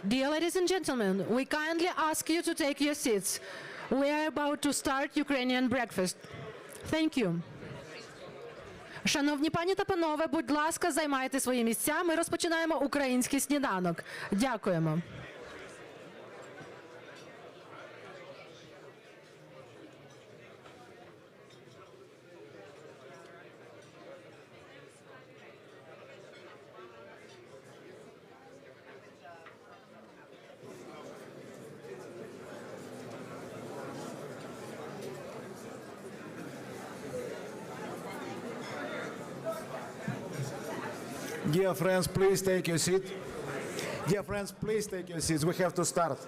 Dear ladies and gentlemen, we kindly ask you to take your seats. We are about to start Ukrainian breakfast. Thank you. Шановні пані та панове, будь ласка, займайте свої місця. Ми розпочинаємо український сніданок. Дякуємо. Dear friends, please take your seat. Dear friends, please take your seats. We have to start.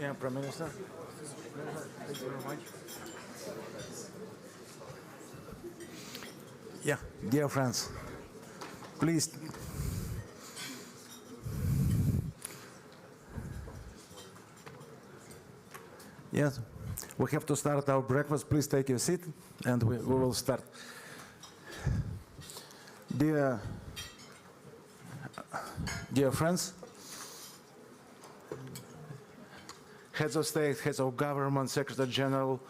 Yeah, Prime Minister. Thank you very much. Yeah, dear friends, please. Yes, we have to start our breakfast. Please take your seat, and we will start. Dear friends, heads of state, heads of government, Secretary General,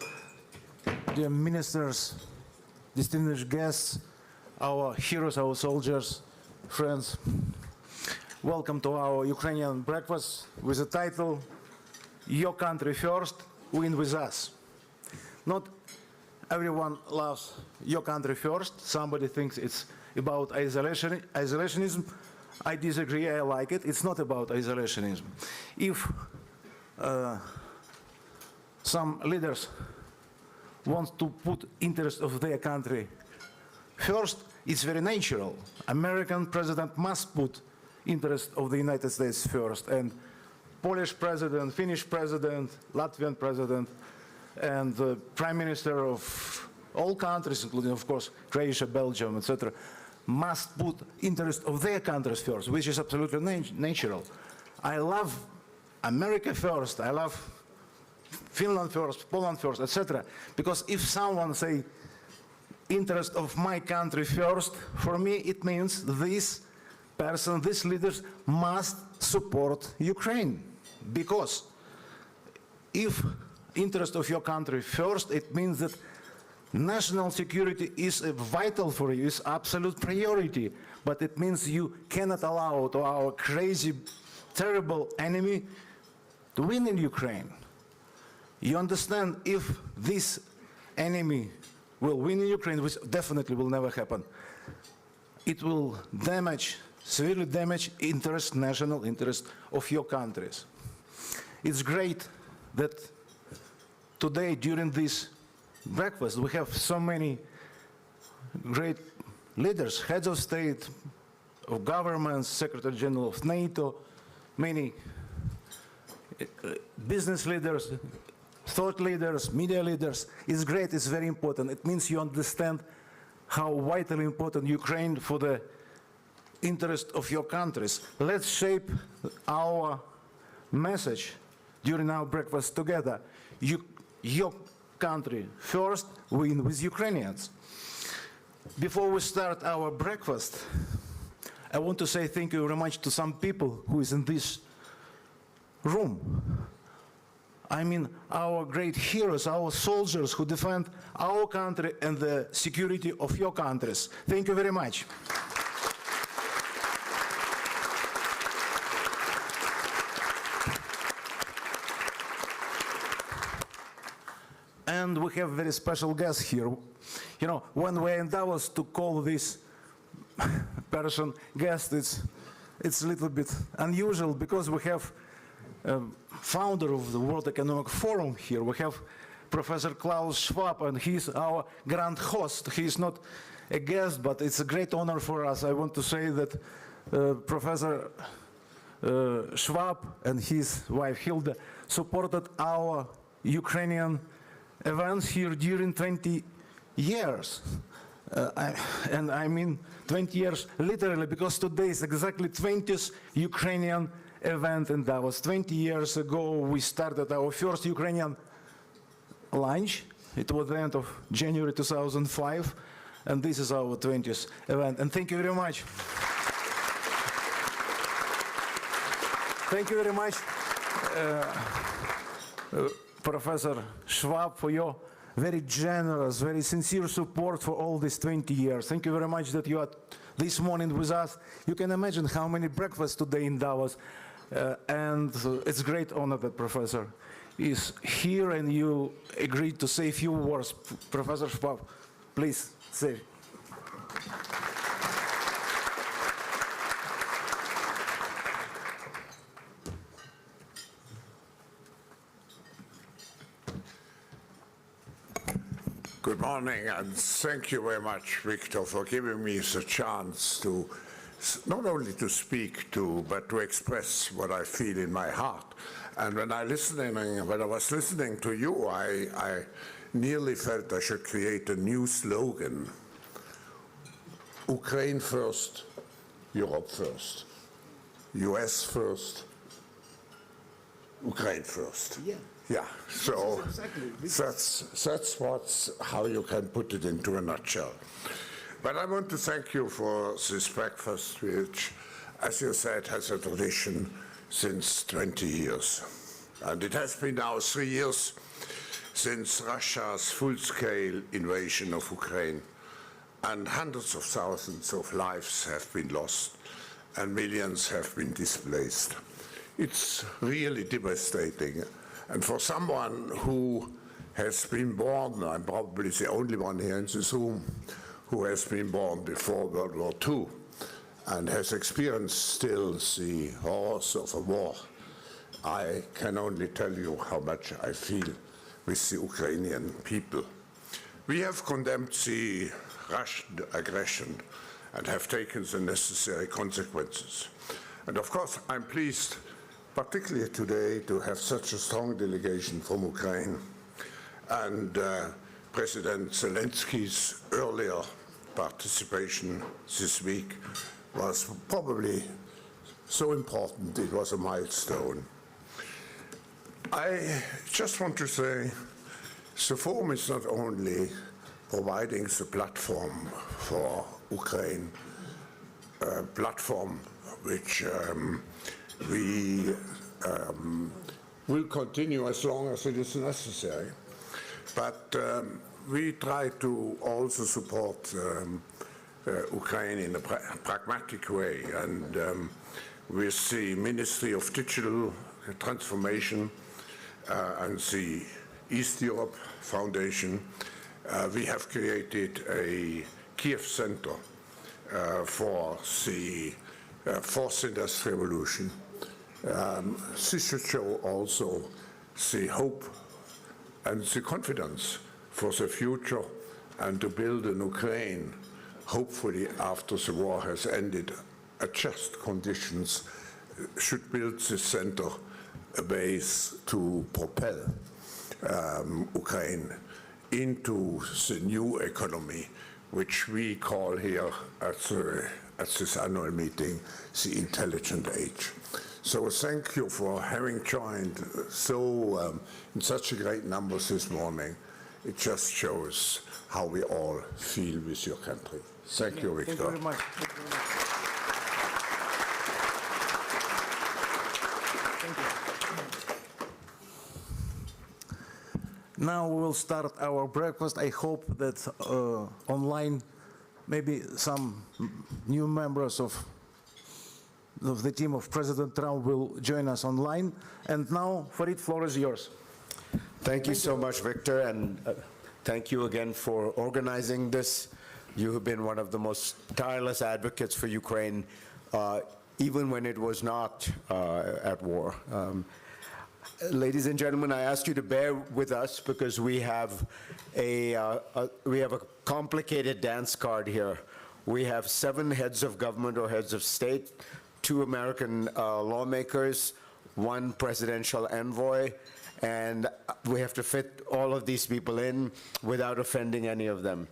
dear ministers, distinguished guests, our heroes, our soldiers, friends, welcome to our Ukrainian breakfast with the title, Your Country First, Win With Us. Not everyone loves your country first. Somebody thinks it's about isolationism. I disagree, I like it. It's not about isolationism. If some leaders want to put interest of their country first, it's very natural. American president must put interest of the United States first, and Polish president, Finnish president, Latvian president, and the prime minister of all countries, including, of course, Croatia, Belgium, etc., must put interest of their countries first, which is absolutely natural. I love America first, I love Finland first, Poland first, etc. Because if someone say interest of my country first, for me it means this person, these leaders must support Ukraine. Because if interest of your country first, it means that national security is vital for you, is absolute priority. But it means you cannot allow to our crazy, terrible enemy to win in Ukraine. You understand, if this enemy will win in Ukraine, which definitely will never happen, it will damage, severely damage interest, national interest of your countries. It's great that today, during this breakfast, we have so many great leaders, heads of state, of governments, Secretary General of NATO, many business leaders, thought leaders, media leaders. It's great, it's very important. It means you understand how vitally important Ukraine for the interest of your countries. Let's shape our message during our breakfast together. Your country first, win with Ukrainians. Before we start our breakfast, I want to say thank you very much to some people who is in this room. I mean, our great heroes, our soldiers who defend our country and the security of your countries. Thank you very much. And we have very special guests here. You know, when we're in Davos, to call this person guest, it's a little bit unusual, because we have founder of the World Economic Forum here. We have Professor Klaus Schwab, and he's our grand host. He's not a guest, but it's a great honor for us. I want to say that Professor Schwab and his wife Hilda supported our Ukrainian events here during 20 years. And I mean 20 years literally, because today is exactly 20th Ukrainian event in Davos. 20 years ago, we started our first Ukrainian lunch. It was the end of January 2005, and this is our 20th event. And thank you very much. Thank you very much, Professor Schwab, for your very generous, very sincere support for all these 20 years. Thank you very much that you are this morning with us. You can imagine how many breakfasts today in Davos, and it's a great honor that Professor is here and you agreed to say a few words. Professor Schwab, please say. Good morning, and thank you very much, Victor, for giving me the chance to not only to speak to, but to express what I feel in my heart. And when I was listening to you, I nearly felt I should create a new slogan: Ukraine first, Europe first, US first, Ukraine first. Yeah. Yeah, so that's how you can put it into a nutshell. But I want to thank you for this breakfast, which, as you said, has a tradition since 20 years. And it has been now 3 years since Russia's full-scale invasion of Ukraine, and hundreds of thousands of lives have been lost, and millions have been displaced. It's really devastating. And for someone who has been born, I'm probably the only one here in this room who has been born before World War II and has experienced still the horrors of a war, I can only tell you how much I feel with the Ukrainian people. We have condemned the Russian aggression and have taken the necessary consequences. And of course, I'm pleased, particularly today, to have such a strong delegation from Ukraine. And President Zelensky's earlier participation this week was probably so important, it was a milestone. I just want to say, the forum is not only providing the platform for Ukraine, a platform which we will continue as long as it is necessary. But we try to also support Ukraine in a pragmatic way. And with the Ministry of Digital Transformation and the East Europe Foundation, we have created a Kiev Center for the fourth industrial revolution. This should show also the hope and the confidence for the future, and to build in Ukraine, hopefully after the war has ended, at just conditions, should build this center a base to propel Ukraine into the new economy, which we call here at this annual meeting the intelligent age. So thank you for having joined in such a great numbers this morning. It just shows how we all feel with your country. Thank you, Victor. Thank you very much. Thank you very much. Thank you. Now we will start our breakfast. I hope that online, maybe some new members of the team of President Trump will join us online. And now, Fareed, floor is yours. Thank you so much, Victor, and thank you again for organizing this. You have been one of the most tireless advocates for Ukraine, even when it was not at war. Ladies and gentlemen, I ask you to bear with us because we have a complicated dance card here. We have 7 heads of government or heads of state, 2 American lawmakers, 1 presidential envoy, and we have to fit all of these people in without offending any of them.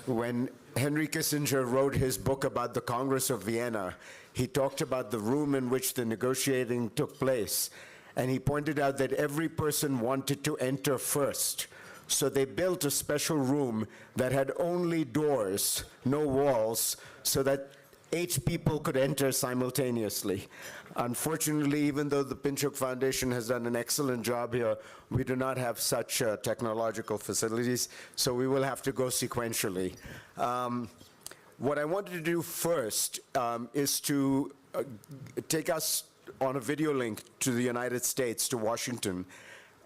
When Henry Kissinger wrote his book about the Congress of Vienna, he talked about the room in which the negotiating took place, and he pointed out that every person wanted to enter first. So they built a special room that had only doors, no walls, so that 8 people could enter simultaneously. Unfortunately, even though the Pinchuk Foundation has done an excellent job here, we do not have such technological facilities, so we will have to go sequentially. What I wanted to do first is to take us on a video link to the United States, to Washington,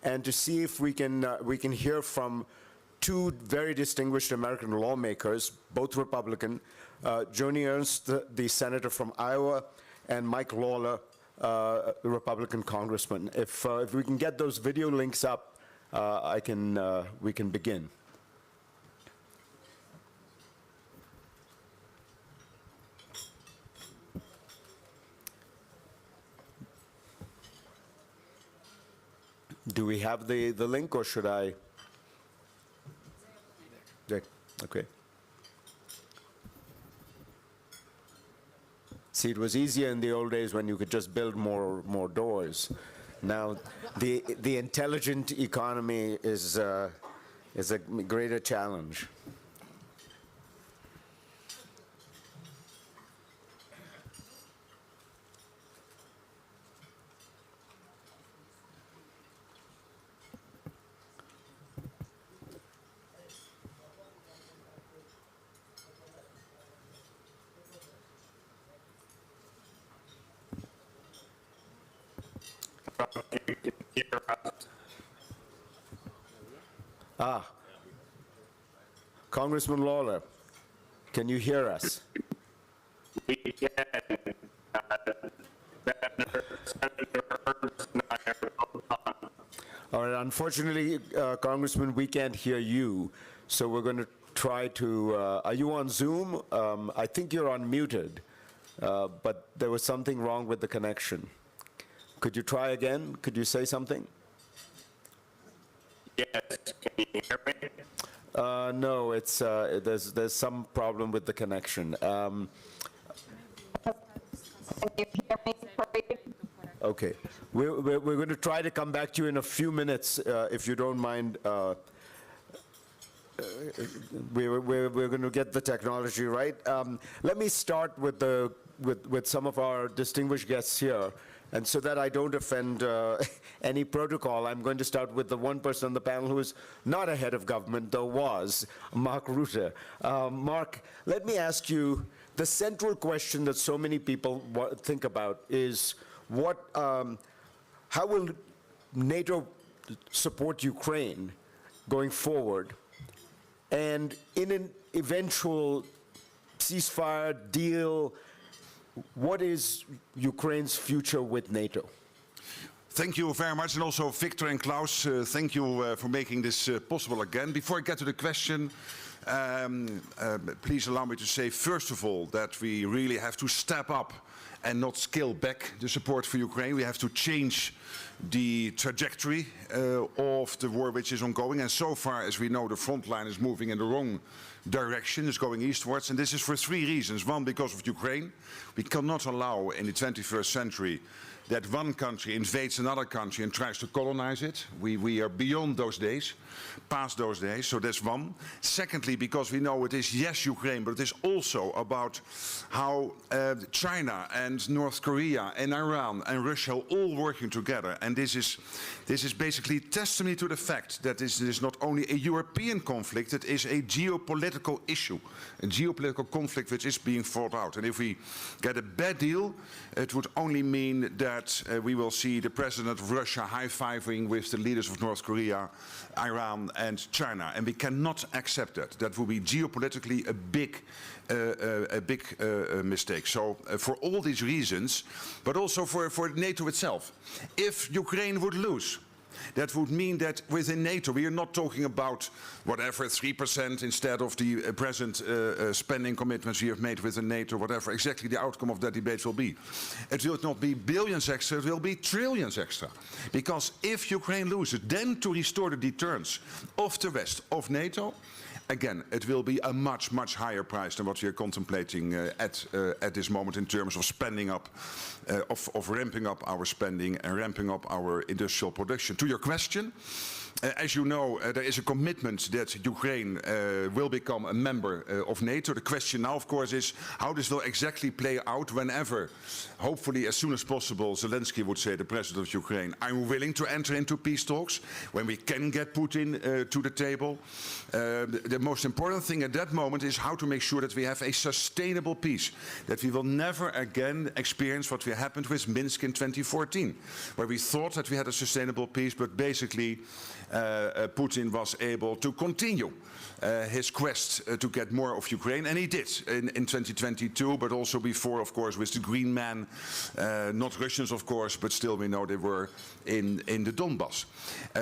and to see if we can hear from 2 very distinguished American lawmakers, both Republican, Joni Ernst, the senator from Iowa, and Mike Lawler, the Republican congressman. If we can get those video links up, we can begin. Do we have the link, or should I? Okay. See, it was easier in the old days when you could just build more doors. Now, the intelligent economy is a greater challenge. Congressman Lawler, can you hear us? We can. All right, unfortunately, Congressman, we can't hear you, so we're going to try to, are you on Zoom? I think you're unmuted, but there was something wrong with the connection. Could you try again? Could you say something? Yes, can you hear me? No, it's there's some problem with the connection. Can you hear me, Fareed? Okay, we're going to try to come back to you in a few minutes, if you don't mind. We're going to get the technology right. Let me start with some of our distinguished guests here. And so that I don't offend any protocol, I'm going to start with the one person on the panel who is not a head of government, though was, Mark Rutte. Mark, let me ask you, the central question that so many people think about is how will NATO support Ukraine going forward? And in an eventual ceasefire deal, what is Ukraine's future with NATO? Thank you very much, and also Victor and Klaus, thank you for making this possible again. Before I get to the question, please allow me to say, first of all, that we really have to step up and not scale back the support for Ukraine. We have to change the trajectory of the war which is ongoing, and so far as we know, the front line is moving in the wrong direction, is going eastwards, and this is for 3 reasons. One, because of Ukraine. We cannot allow in the 21st century that one country invades another country and tries to colonize it. We are beyond those days, past those days, so that's one. Secondly, because we know it is, yes, Ukraine, but it is also about how China and North Korea and Iran and Russia are all working together. And this is basically testimony to the fact that this is not only a European conflict, it is a geopolitical issue, a geopolitical conflict which is being fought out. And if we get a bad deal, it would only mean that we will see the president of Russia high-fiving with the leaders of North Korea, Iran and China. And we cannot accept that. That will be geopolitically a big mistake. So for all these reasons, but also for NATO itself, if Ukraine would lose, That would mean that within NATO, we are not talking about whatever, 3% instead of the present spending commitments we have made within NATO, whatever exactly the outcome of that debate will be. It will not be billions extra, it will be trillions extra. Because if Ukraine loses, then to restore the deterrence of the West, of NATO, again, it will be a much, much higher price than what we are contemplating at this moment in terms of spending up, of ramping up our spending and ramping up our industrial production. To your question, as you know, there is a commitment that Ukraine will become a member of NATO. The question now, of course, is how this will exactly play out whenever, hopefully as soon as possible, Zelensky would say, the president of Ukraine, I'm willing to enter into peace talks, when we can get Putin to the table. The most important thing at that moment is how to make sure that we have a sustainable peace, that we will never again experience what happened with Minsk in 2014, where we thought that we had a sustainable peace, but basically Putin was able to continue his quest to get more of Ukraine, and he did in 2022, but also before, of course, with the Green Man, not Russians, of course, but still we know they were in the Donbass.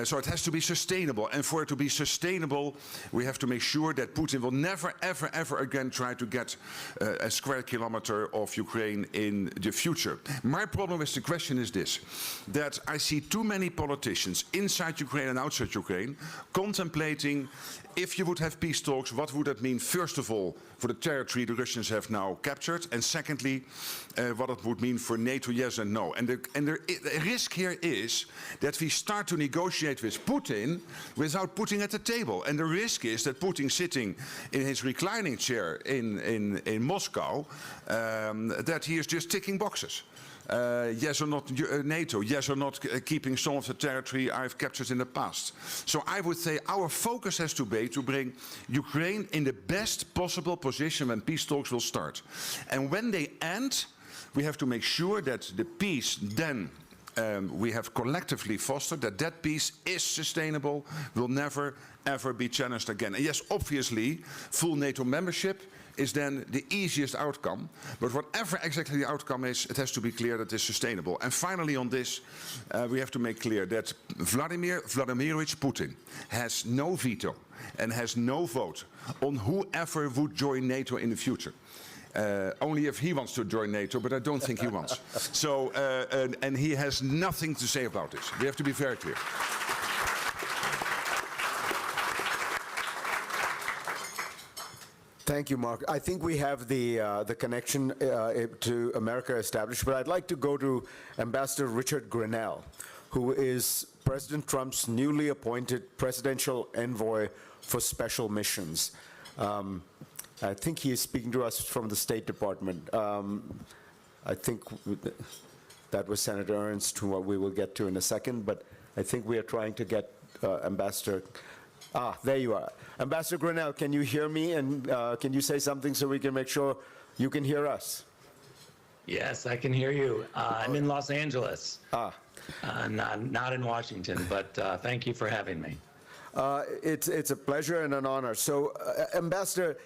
So it has to be sustainable, and for it to be sustainable, we have to make sure that Putin will never, ever, ever again try to get a square kilometer of Ukraine in the future. My problem with the question is this, that I see too many politicians inside Ukraine and outside Ukraine contemplating, if you would have peace talks, what would that mean, first of all, for the territory the Russians have now captured, and secondly, what it would mean for NATO, yes and no. And the risk here is that we start to negotiate with Putin without Putin at the table. And the risk is that Putin, sitting in his reclining chair in Moscow, that he is just ticking boxes. Yes or not NATO, yes or not keeping some of the territory I've captured in the past. So I would say our focus has to be to bring Ukraine in the best possible position when peace talks will start. And when they end, we have to make sure that the peace then we have collectively fostered, that peace is sustainable, will never ever be challenged again. And yes, obviously, full NATO membership is then the easiest outcome, but whatever exactly the outcome is, it has to be clear that it's sustainable. And finally on this, we have to make clear that Vladimir Vladimirovich Putin has no veto and has no vote on whoever would join NATO in the future. Only if he wants to join NATO, but I don't think he wants. So, and he has nothing to say about this. We have to be very clear. Thank you, Mark. I think we have the connection to America established, but I'd like to go to Ambassador Richard Grenell, who is President Trump's newly appointed presidential envoy for special missions. I think he is speaking to us from the State Department. I think that was Senator Ernst, who we will get to in a second, but I think we are trying to get Ambassador. There you are. Ambassador Grenell, can you hear me, and can you say something so we can make sure you can hear us? Yes, I can hear you. I'm in Los Angeles, not in Washington, but thank you for having me. It's a pleasure and an honor. So, Ambassador,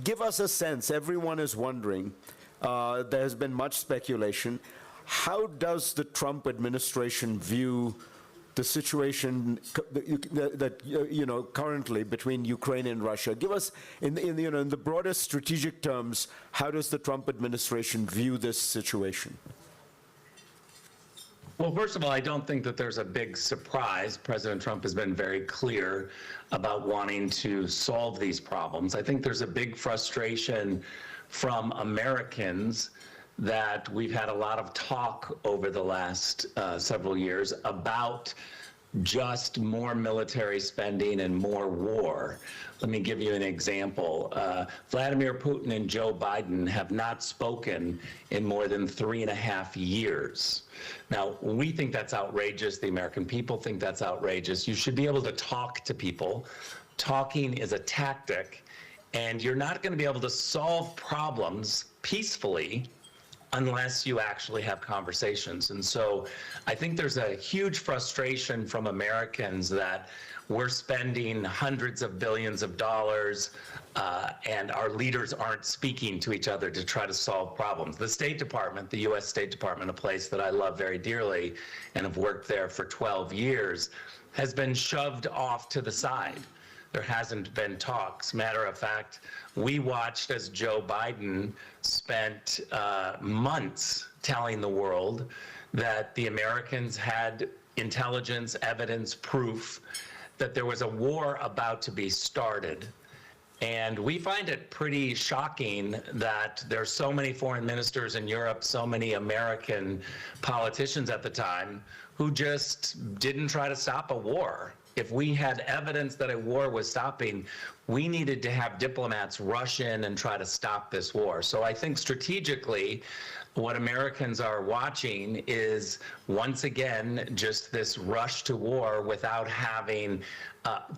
give us a sense. Everyone is wondering. There has been much speculation. How does the Trump administration view the situation that currently between Ukraine and Russia? Give us, in the broadest strategic terms, how does the Trump administration view this situation? Well, first of all, I don't think that there's a big surprise. President Trump has been very clear about wanting to solve these problems. I think there's a big frustration from Americans that we've had a lot of talk over the last several years about just more military spending and more war. Let me give you an example. Vladimir Putin and Joe Biden have not spoken in more than 3.5 years. Now, we think that's outrageous. The American people think that's outrageous. You should be able to talk to people. Talking is a tactic, and you're not going to be able to solve problems peacefully unless you actually have conversations. And so I think there's a huge frustration from Americans that we're spending hundreds of billions of dollars and our leaders aren't speaking to each other to try to solve problems. The State Department, the US State Department, a place that I love very dearly and have worked there for 12 years, has been shoved off to the side. There hasn't been talks. Matter of fact, we watched as Joe Biden spent months telling the world that the Americans had intelligence, evidence, proof that there was a war about to be started. And we find it pretty shocking that there's so many foreign ministers in Europe, so many American politicians at the time who just didn't try to stop a war. If we had evidence that a war was stopping, we needed to have diplomats rush in and try to stop this war. So I think strategically, what Americans are watching is, once again, just this rush to war without having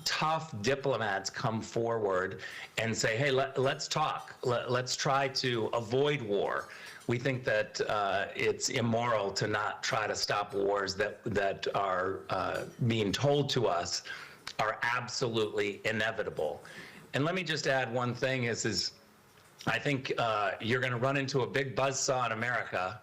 tough diplomats come forward and say, hey, let's talk. Let's try to avoid war. We think that it's immoral to not try to stop wars that are being told to us are absolutely inevitable. And let me just add one thing is I think you're going to run into a big buzzsaw in America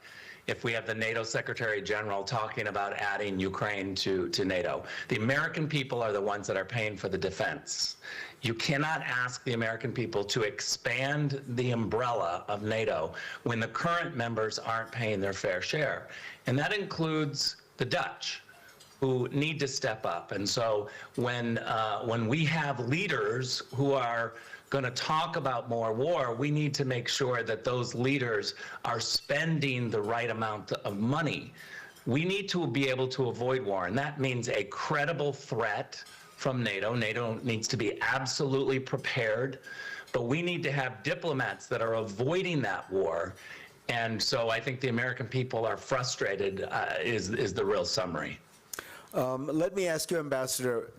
if we have the NATO Secretary General talking about adding Ukraine to NATO. The American people are the ones that are paying for the defense. You cannot ask the American people to expand the umbrella of NATO when the current members aren't paying their fair share. And that includes the Dutch, who need to step up. And so when we have leaders who are going to talk about more war, we need to make sure that those leaders are spending the right amount of money. We need to be able to avoid war, and that means a credible threat from NATO. NATO needs to be absolutely prepared, but we need to have diplomats that are avoiding that war. And so I think the American people are frustrated, is the real summary. Let me ask you, Ambassador,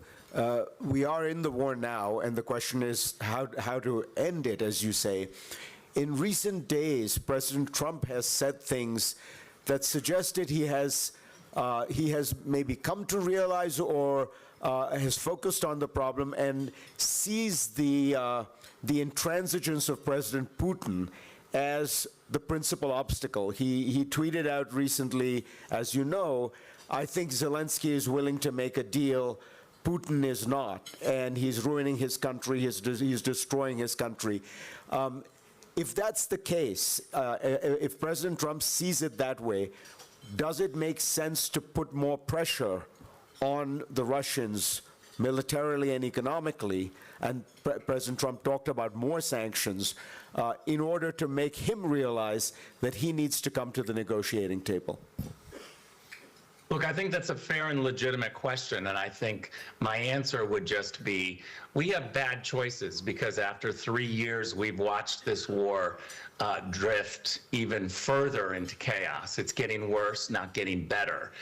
we are in the war now, and the question is how to end it, as you say. In recent days, President Trump has said things that suggested he has maybe come to realize or has focused on the problem and sees the intransigence of President Putin as the principal obstacle. He tweeted out recently, as you know, I think Zelensky is willing to make a deal, Putin is not, and he's ruining his country, he's destroying his country. If that's the case, if President Trump sees it that way, does it make sense to put more pressure on the Russians militarily and economically, and President Trump talked about more sanctions, in order to make him realize that he needs to come to the negotiating table? Look, I think that's a fair and legitimate question, and I think my answer would just be, we have bad choices because after 3 years, we've watched this war drift even further into chaos. It's getting worse, not getting better.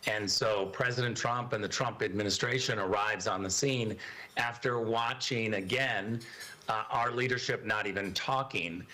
And so President Trump and the Trump administration arrives on the scene after watching, again, our leadership not even talking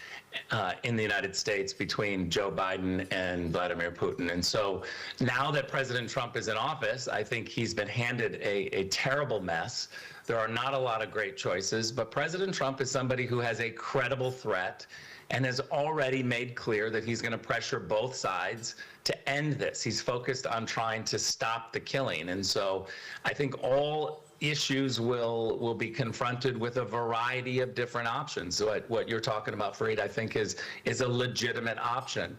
in the United States between Joe Biden and Vladimir Putin. And so now that President Trump is in office, I think he's been handed a terrible mess. There are not a lot of great choices, but President Trump is somebody who has a credible threat and has already made clear that he's going to pressure both sides to end this. He's focused on trying to stop the killing. And so I think all issues will be confronted with a variety of different options. So what you're talking about, Fareed, I think is a legitimate option.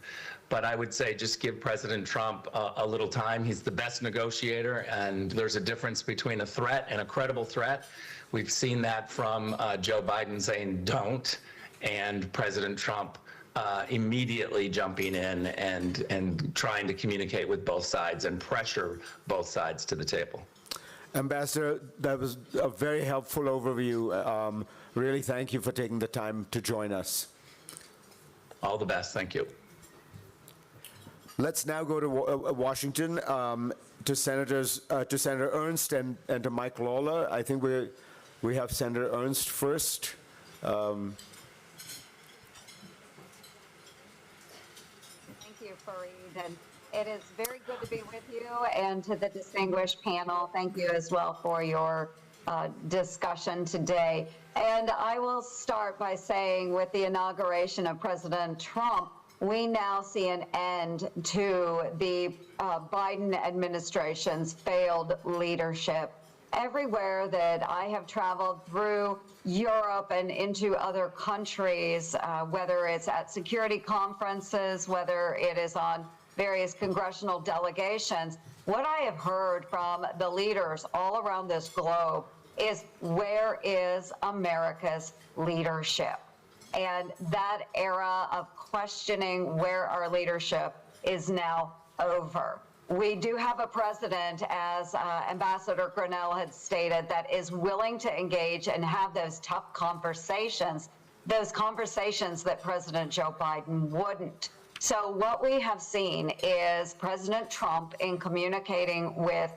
But I would say just give President Trump a little time. He's the best negotiator, and there's a difference between a threat and a credible threat. We've seen that from Joe Biden saying don't, and President Trump immediately jumping in and trying to communicate with both sides and pressure both sides to the table. Ambassador, that was a very helpful overview. Really, thank you for taking the time to join us. All the best. Thank you. Let's now go to Washington, to Senator Ernst and to Mike Lawler. I think we have Senator Ernst first. you, Fareed. And it is very good to be with you, and to the distinguished panel, thank you as well for your discussion today. And I will start by saying, with the inauguration of President Trump, we now see an end to the Biden administration's failed leadership. Everywhere that I have traveled through Europe and into other countries, whether it's at security conferences, whether it is on various congressional delegations, what I have heard from the leaders all around this globe is, where is America's leadership? And that era of questioning where our leadership is now over. We do have a president, as Ambassador Grinnell had stated, that is willing to engage and have those tough conversations, those conversations that President Joe Biden wouldn't. So what we have seen is President Trump, in communicating with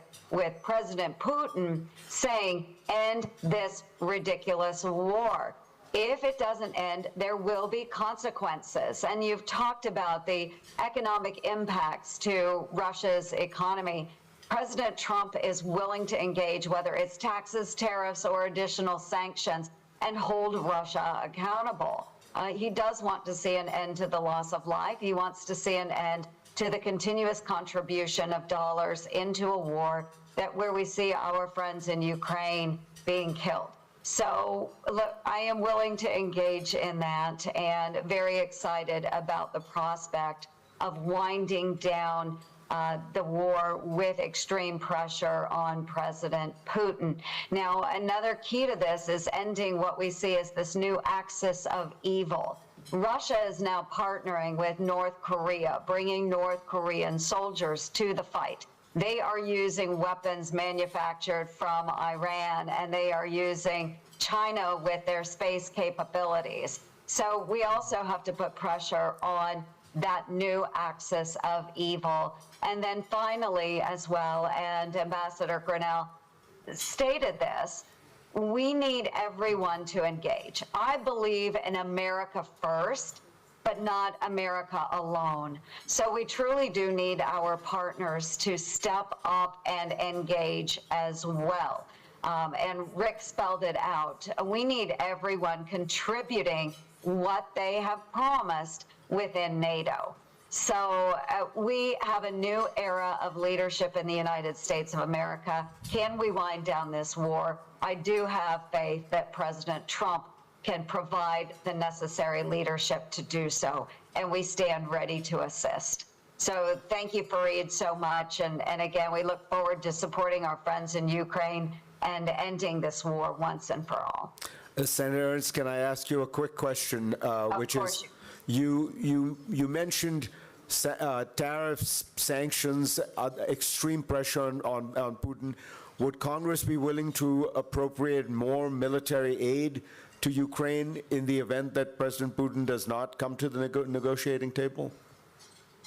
President Putin, saying, end this ridiculous war. If it doesn't end, there will be consequences. And you've talked about the economic impacts to Russia's economy. President Trump is willing to engage, whether it's taxes, tariffs, or additional sanctions, and hold Russia accountable. He does want to see an end to the loss of life. He wants to see an end to the continuous contribution of dollars into a war where we see our friends in Ukraine being killed. So look, I am willing to engage in that, and very excited about the prospect of winding down the war with extreme pressure on President Putin. Now, another key to this is ending what we see as this new axis of evil. Russia is now partnering with North Korea, bringing North Korean soldiers to the fight. They are using weapons manufactured from Iran, and they are using China with their space capabilities. So we also have to put pressure on that new axis of evil. And then finally, as well, and Ambassador Grinnell stated this, we need everyone to engage. I believe in America first, but not America alone. So we truly do need our partners to step up and engage as well. And Rick spelled it out. We need everyone contributing what they have promised within NATO. So we have a new era of leadership in the United States of America. Can we wind down this war? I do have faith that President Trump can provide the necessary leadership to do so, and we stand ready to assist. So thank you, Fareed, so much. And again, we look forward to supporting our friends in Ukraine and ending this war once and for all. Senator Ernst, can I ask you a quick question, which is, you mentioned tariffs, sanctions, extreme pressure on Putin. Would Congress be willing to appropriate more military aid to Ukraine in the event that President Putin does not come to the negotiating table?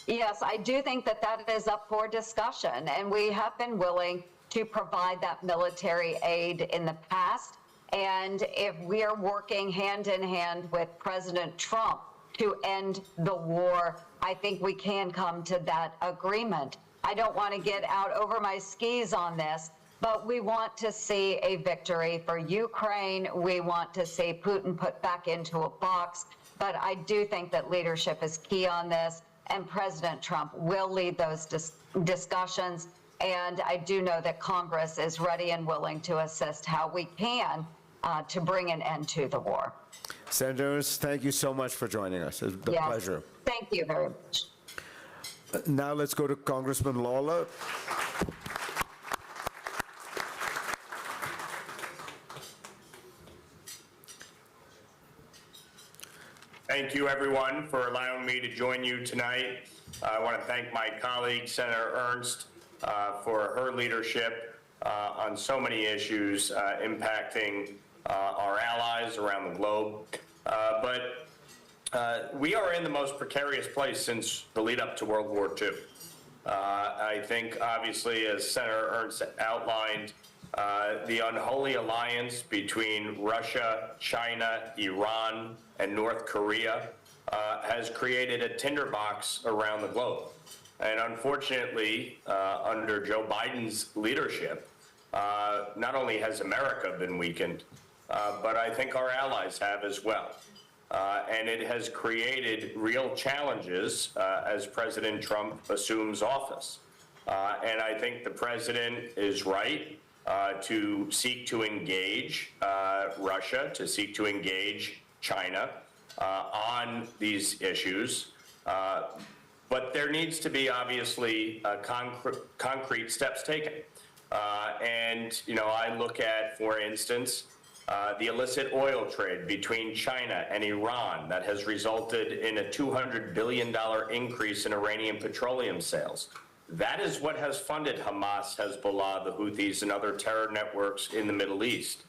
Yes, I do think that that is up for discussion, and we have been willing to provide that military aid in the past. And if we are working hand in hand with President Trump to end the war, I think we can come to that agreement. I don't want to get out over my skis on this, but we want to see a victory for Ukraine. We want to see Putin put back into a box. But I do think that leadership is key on this, and President Trump will lead those discussions. And I do know that Congress is ready and willing to assist how we can to bring an end to the war. Senators, thank you so much for joining us. It's a pleasure. Thank you very much. Now let's go to Congressman Lawler. Thank you, everyone, for allowing me to join you tonight. I want to thank my colleague, Senator Ernst, for her leadership on so many issues impacting our allies around the globe. But we are in the most precarious place since the lead up to World War II. I think, obviously, as Senator Ernst outlined, the unholy alliance between Russia, China, Iran, and North Korea has created a tinderbox around the globe. And unfortunately, under Joe Biden's leadership, not only has America been weakened, but I think our allies have as well. And it has created real challenges as President Trump assumes office. And I think the president is right to seek to engage Russia, to seek to engage China on these issues. But there needs to be obviously concrete steps taken. And, you know, I look at, for instance, the illicit oil trade between China and Iran that has resulted in a $200 billion increase in Iranian petroleum sales. That is what has funded Hamas, Hezbollah, the Houthis, and other terror networks in the Middle East.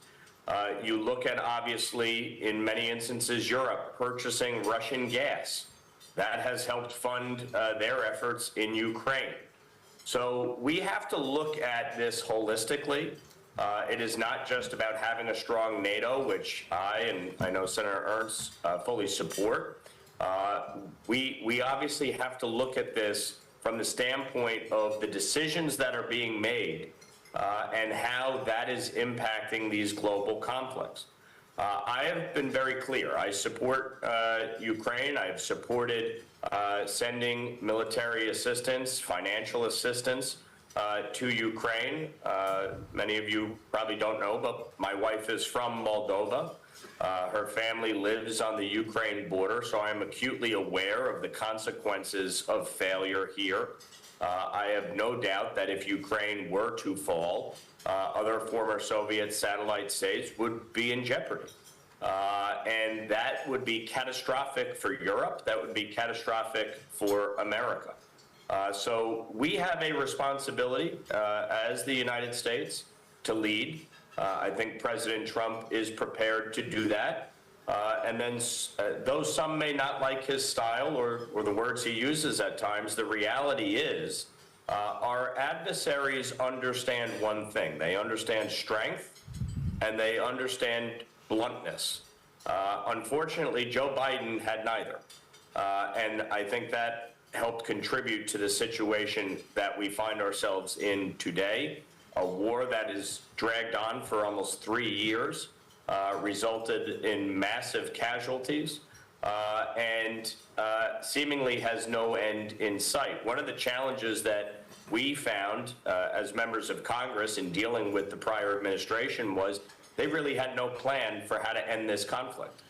You look at, obviously, in many instances, Europe purchasing Russian gas. That has helped fund their efforts in Ukraine. So we have to look at this holistically. It is not just about having a strong NATO, which and I know Senator Ernst fully support. We obviously have to look at this from the standpoint of the decisions that are being made and how that is impacting these global conflicts. I have been very clear. I support Ukraine. I have supported sending military assistance, financial assistance to Ukraine. Many of you probably don't know, but my wife is from Moldova. Her family lives on the Ukraine border, so I am acutely aware of the consequences of failure here. I have no doubt that if Ukraine were to fall, other former Soviet satellite states would be in jeopardy. And that would be catastrophic for Europe. That would be catastrophic for America. So we have a responsibility as the United States to lead. I think President Trump is prepared to do that. And then though some may not like his style or the words he uses at times, the reality is our adversaries understand one thing. They understand strength and they understand bluntness. Unfortunately, Joe Biden had neither. And I think that helped contribute to the situation that we find ourselves in today. A war that is dragged on for almost 3 years, resulted in massive casualties, and seemingly has no end in sight. One of the challenges that we found as members of Congress in dealing with the prior administration was they really had no plan for how to end this conflict,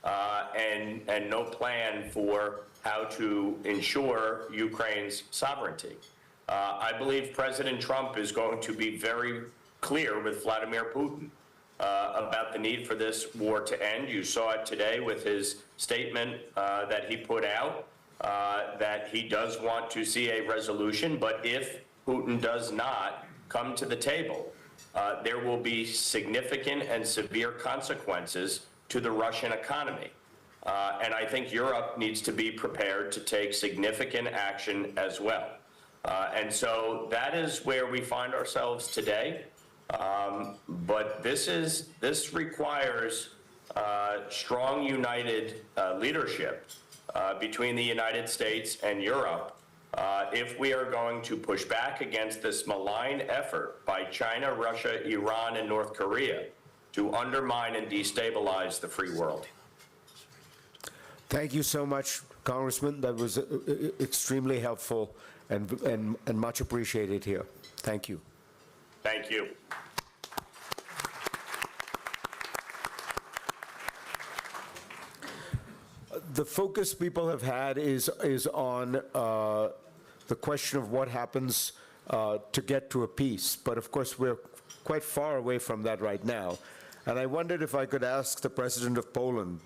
and no plan for how to ensure Ukraine's sovereignty. I believe President Trump is going to be very clear with Vladimir Putin about the need for this war to end. You saw it today with his statement that he put out, that he does want to see a resolution, but if Putin does not come to the table, there will be significant and severe consequences to the Russian economy. And I think Europe needs to be prepared to take significant action as well. And so that is where we find ourselves today. But this requires strong, united leadership between the United States and Europe if we are going to push back against this malign effort by China, Russia, Iran, and North Korea to undermine and destabilize the free world. Thank you so much, Congressman. That was extremely helpful and much appreciated here. Thank you. Thank you. The focus people have had is on the question of what happens to get to a peace. But of course, we're quite far away from that right now. And I wondered if I could ask the President of Poland,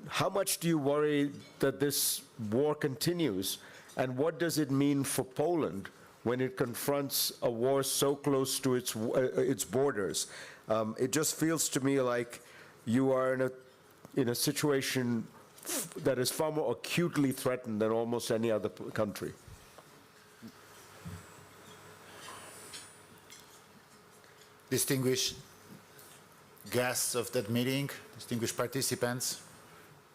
how much do you worry that this war continues, and what does it mean for Poland when it confronts a war so close to its borders? It just feels to me like you are in a situation that is far more acutely threatened than almost any other country. Distinguished guests of that meeting, distinguished participants,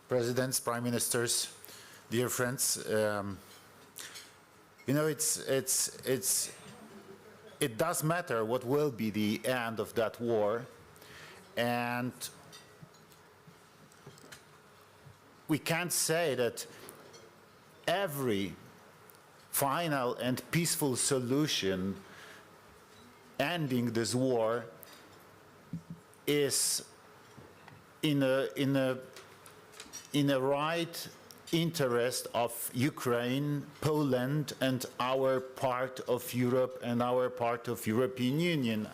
presidents, prime ministers, dear friends. You know, it does matter what will be the end of that war, and we can't say that every final and peaceful solution ending this war is in a right interest of Ukraine, Poland, and our part of Europe and our part of European Union.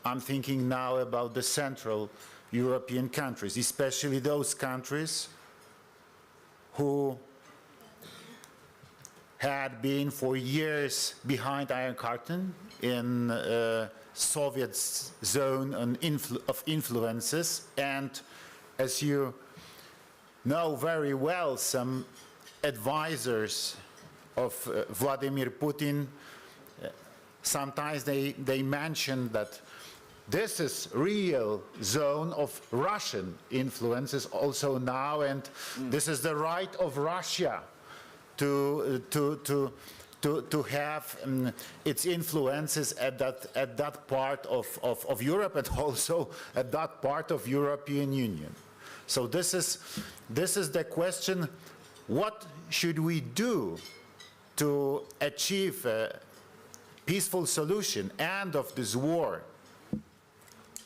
I'm thinking now about the Central European countries, especially those countries who had been for years behind Iron Curtain in Soviet zone of influences, and as you know very well, some advisors of Vladimir Putin, sometimes they mention that this is real zone of Russian influences also now, and this is the right of Russia to have its influences at that part of Europe, and also at that part of European Union. So this is the question: what should we do to achieve a peaceful solution, end of this war,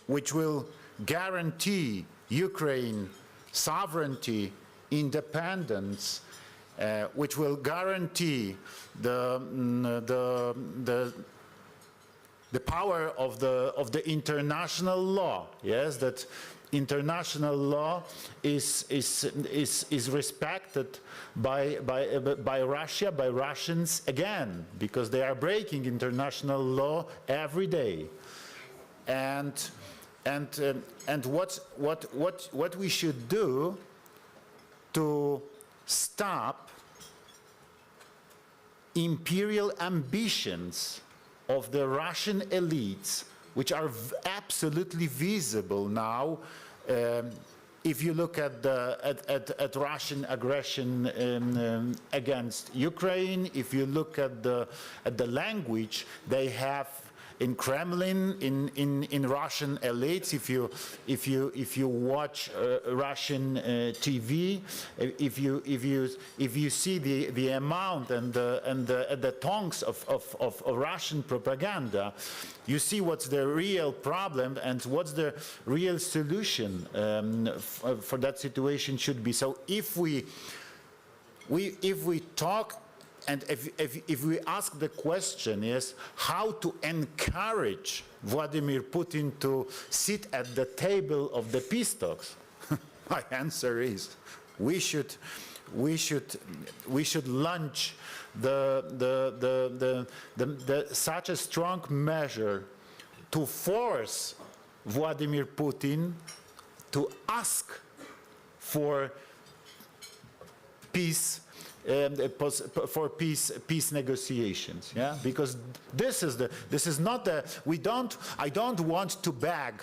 which will guarantee Ukraine sovereignty, independence, which will guarantee the power of the international law? Yes, that international law is respected by Russia, by Russians again, because they are breaking international law every day. And what we should do to stop imperial ambitions of the Russian elites, which are absolutely visible now. If you look at Russian aggression against Ukraine, if you look at the language they have in Kremlin, in Russian elites, if you watch Russian TV, if you see the amount and the tongues of Russian propaganda, you see what's the real problem and what's the real solution for that situation should be. So if we talk, and if we ask the question is how to encourage Vladimir Putin to sit at the table of the peace talks, my answer is we should launch such a strong measure to force Vladimir Putin to ask for peace. For peace negotiations, yeah, because this is not the I don't want to beg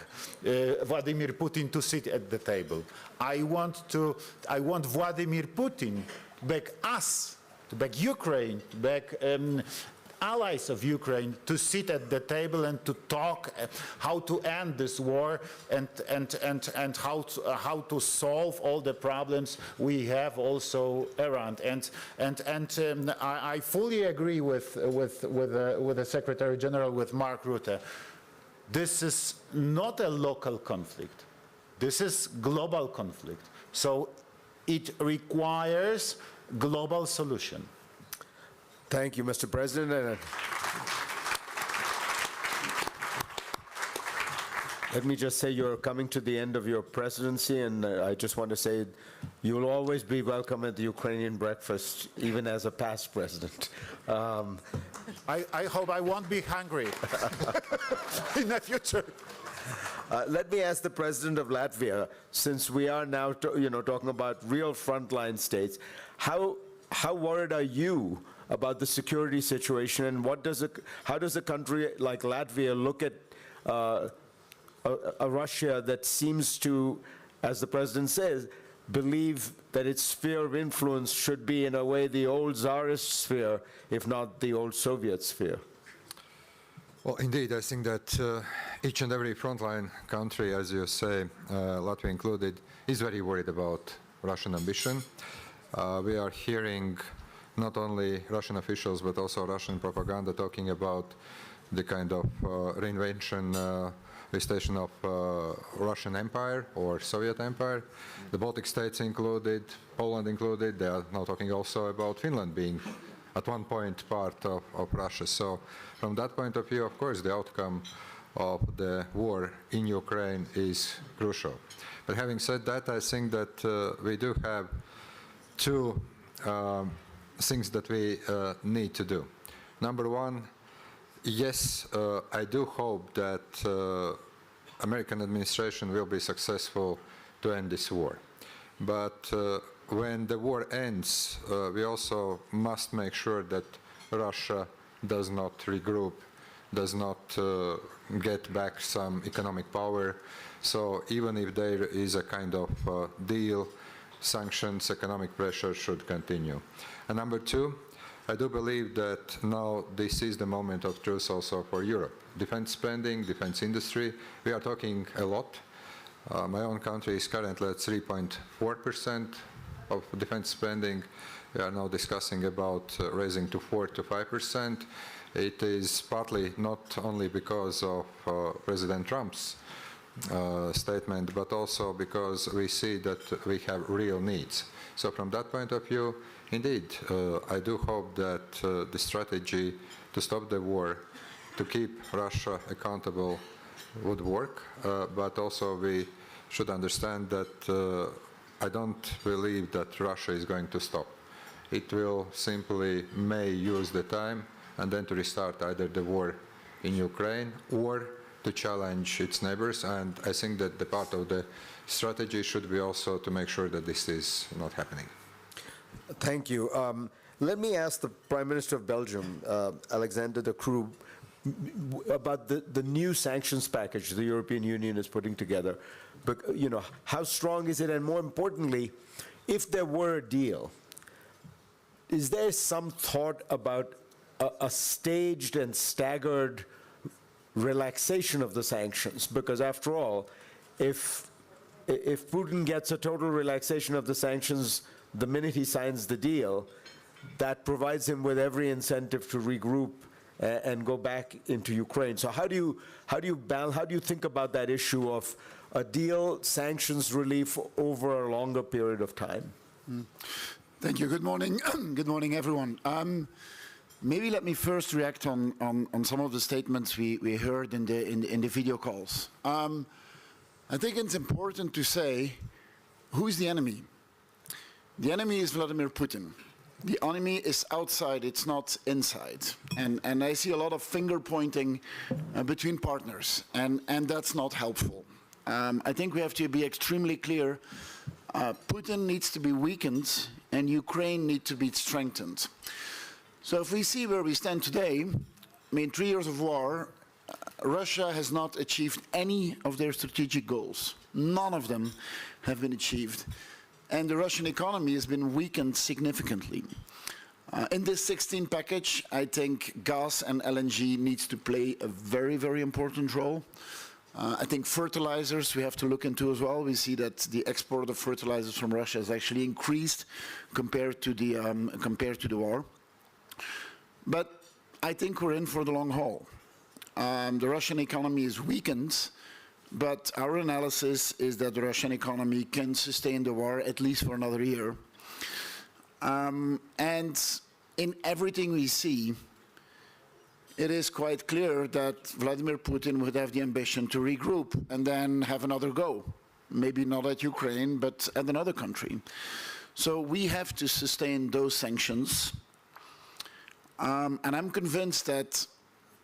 Vladimir Putin to sit at the table. I want Vladimir Putin to beg us, to beg Ukraine, to beg allies of Ukraine to sit at the table and to talk how to end this war and how to solve all the problems we have also around. And I fully agree with the Secretary General, with Mark Rutte. This is not a local conflict. This is global conflict. So it requires global solution. Thank you, Mr. President. Let me just say you're coming to the end of your presidency, and I just want to say you'll always be welcome at the Ukrainian breakfast, even as a past president. I hope I won't be hungry in the future. Let me ask the President of Latvia, since we are now talking about real frontline states, how worried are you about the security situation, and how does a country like Latvia look at a Russia that seems to, as the President says, believe that its sphere of influence should be, in a way, the old Tsarist sphere, if not the old Soviet sphere? Well, indeed, I think that each and every frontline country, as you say, Latvia included, is very worried about Russian ambition. We are hearing not only Russian officials, but also Russian propaganda talking about the kind of reinvention, restation of Russian Empire or Soviet Empire. The Baltic states included, Poland included. They are now talking also about Finland being at one point part of Russia. So from that point of view, of course, the outcome of the war in Ukraine is crucial. But having said that, I think that we do have two things that we need to do. Number one, yes, I do hope that American administration will be successful to end this war. But when the war ends, we also must make sure that Russia does not regroup, does not get back some economic power. So even if there is a kind of deal, sanctions, economic pressure should continue. And number two, I do believe that now this is the moment of truth also for Europe. Defense spending, defense industry, we are talking a lot. My own country is currently at 3.4% of defense spending. We are now discussing about raising to 4 to 5%. It is partly not only because of President Trump's statement, but also because we see that we have real needs. So from that point of view, indeed, I do hope that the strategy to stop the war, to keep Russia accountable would work, but also we should understand that I don't believe that Russia is going to stop. It will simply may use the time and then to restart either the war in Ukraine or to challenge its neighbors, and I think that the part of the strategy should be also to make sure that this is not happening. Thank you. Let me ask the Prime Minister of Belgium, Alexander De Croo, about the new sanctions package the European Union is putting together. But, you know, how strong is it? And more importantly, if there were a deal, is there some thought about a staged and staggered relaxation of the sanctions? Because after all, if Putin gets a total relaxation of the sanctions the minute he signs the deal, that provides him with every incentive to regroup and go back into Ukraine. So how do you think about that issue of a deal, sanctions relief over a longer period of time? Thank you. Good morning. Good morning, everyone. Maybe let me first react on some of the statements we heard in the video calls. I think it's important to say, who is the enemy? The enemy is Vladimir Putin. The enemy is outside, it's not inside. And I see a lot of finger pointing between partners, and that's not helpful. I think we have to be extremely clear. Putin needs to be weakened, and Ukraine needs to be strengthened. So if we see where we stand today, I mean, 3 years of war, Russia has not achieved any of their strategic goals. None of them have been achieved. And the Russian economy has been weakened significantly. In this 16 package, I think gas and LNG needs to play a very, very important role. I think fertilizers we have to look into as well. We see that the export of fertilizers from Russia has actually increased compared to the war. But I think we're in for the long haul. The Russian economy is weakened, but our analysis is that the Russian economy can sustain the war at least for another year. And in everything we see, it is quite clear that Vladimir Putin would have the ambition to regroup and then have another go. Maybe not at Ukraine, but at another country. So we have to sustain those sanctions. And I'm convinced that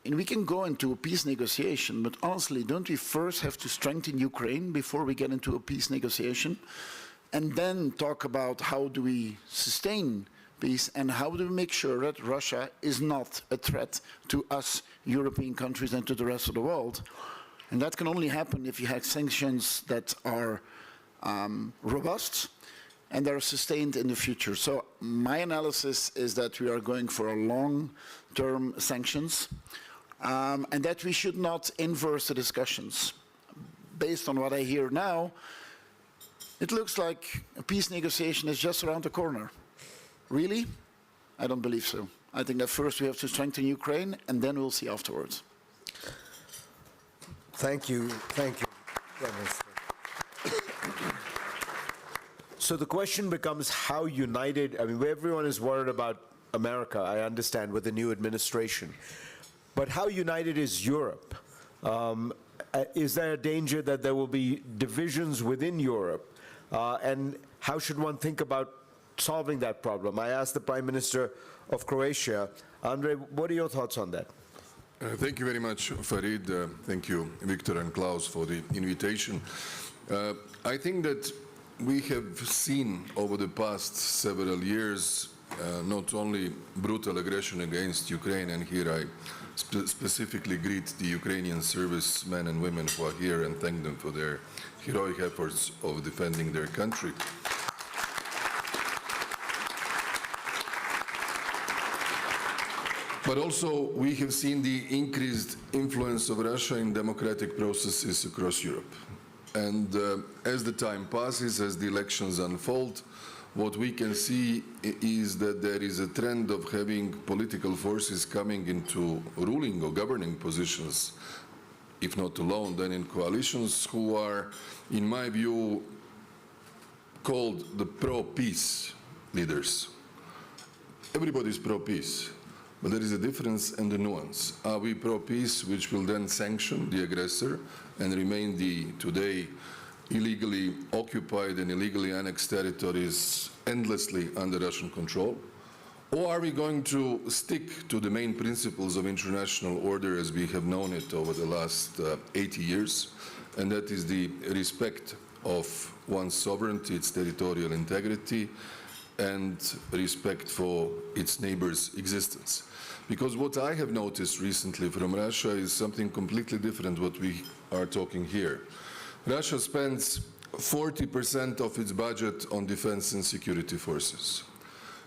we can go into a peace negotiation, but honestly, don't we first have to strengthen Ukraine before we get into a peace negotiation? And then talk about how do we sustain peace and how do we make sure that Russia is not a threat to us, European countries, and to the rest of the world. And that can only happen if you have sanctions that are robust, and they're sustained in the future. So my analysis is that we are going for a long-term sanctions, and that we should not inverse the discussions. Based on what I hear now, it looks like a peace negotiation is just around the corner. Really? I don't believe so. I think that first we have to strengthen Ukraine, and then we'll see afterwards. Thank you. Thank you. So the question becomes how united, I mean, everyone is worried about America, I understand, with the new administration. But how united is Europe? Is there a danger that there will be divisions within Europe? And how should one think about solving that problem? I asked the Prime Minister of Croatia. Andrej, what are your thoughts on that? Thank you very much, Fareed. Thank you, Victor and Klaus, for the invitation. I think that we have seen over the past several years not only brutal aggression against Ukraine, and here I specifically greet the Ukrainian servicemen and women who are here and thank them for their heroic efforts of defending their country. But also we have seen the increased influence of Russia in democratic processes across Europe. And as the time passes, as the elections unfold, what we can see is that there is a trend of having political forces coming into ruling or governing positions, if not alone, then in coalitions, who are, in my view, called the pro-peace leaders. Everybody is pro-peace, but there is a difference and a nuance. Are we pro-peace, which will then sanction the aggressor and remain the today illegally occupied and illegally annexed territories endlessly under Russian control? Or are we going to stick to the main principles of international order as we have known it over the last 80 years, and that is the respect of one's sovereignty, its territorial integrity, and respect for its neighbor's existence? Because what I have noticed recently from Russia is something completely different what we are talking here. Russia spends 40% of its budget on defense and security forces.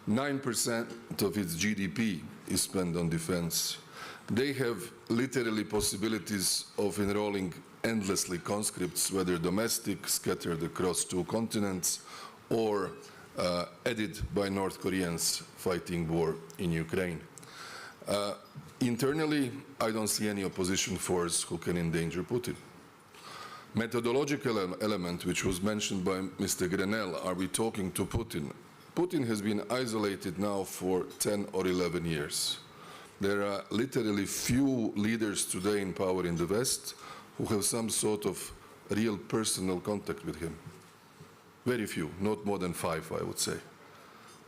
9% of its GDP is spent on defense. They have literally possibilities of enrolling endlessly conscripts, whether domestic, scattered across 2 continents, or added by North Koreans fighting war in Ukraine. Internally, I don't see any opposition force who can endanger Putin. Methodological element, which was mentioned by Mr. Grenell, are we talking to Putin? Putin has been isolated now for 10 or 11 years. There are literally few leaders today in power in the West who have some sort of real personal contact with him. Very few, not more than 5, I would say.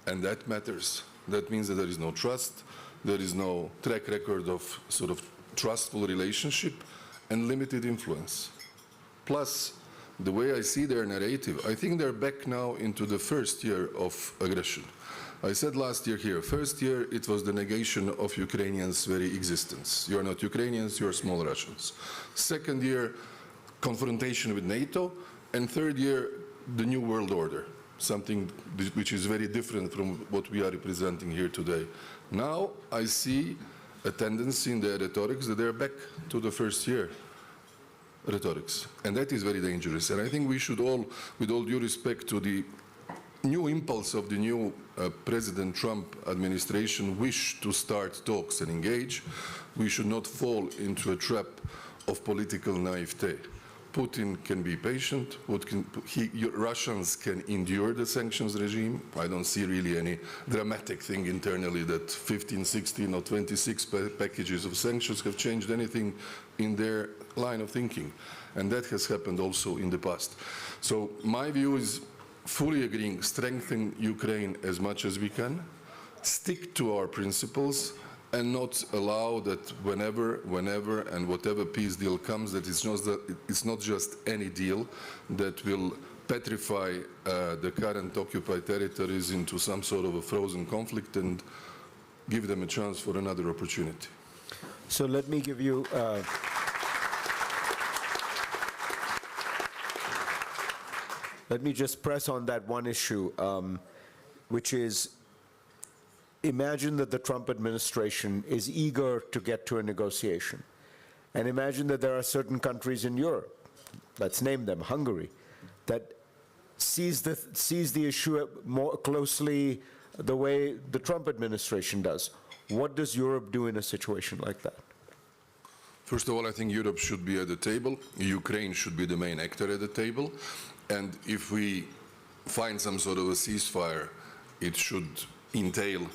And that matters. That means that there is no trust, there is no track record of sort of trustful relationship, and limited influence. Plus, the way I see their narrative, I think they're back now into the first year of aggression. I said last year here, first year it was the negation of Ukrainians' very existence. You are not Ukrainians, you are small Russians. Second year, confrontation with NATO. And third year, the New World Order, something which is very different from what we are representing here today. Now I see a tendency in their rhetorics that they're back to the first year rhetorics, and that is very dangerous. And I think we should all, with all due respect to the new impulse of the new President Trump administration, wish to start talks and engage, we should not fall into a trap of political naivete. Putin can be patient, Russians can endure the sanctions regime. I don't see really any dramatic thing internally that 15, 16 or 26 packages of sanctions have changed anything in their line of thinking. And that has happened also in the past. So my view is fully agreeing, strengthen Ukraine as much as we can, stick to our principles, and not allow that whenever and whatever peace deal comes, that it's not just any deal that will petrify the current occupied territories into some sort of a frozen conflict and give them a chance for another opportunity. So let me give you let me just press on that one issue, which is, imagine that the Trump administration is eager to get to a negotiation. And imagine that there are certain countries in Europe, let's name them, Hungary, that sees the issue more closely the way the Trump administration does. What does Europe do in a situation like that? First of all, I think Europe should be at the table. Ukraine should be the main actor at the table. And if we find some sort of a ceasefire, it should entail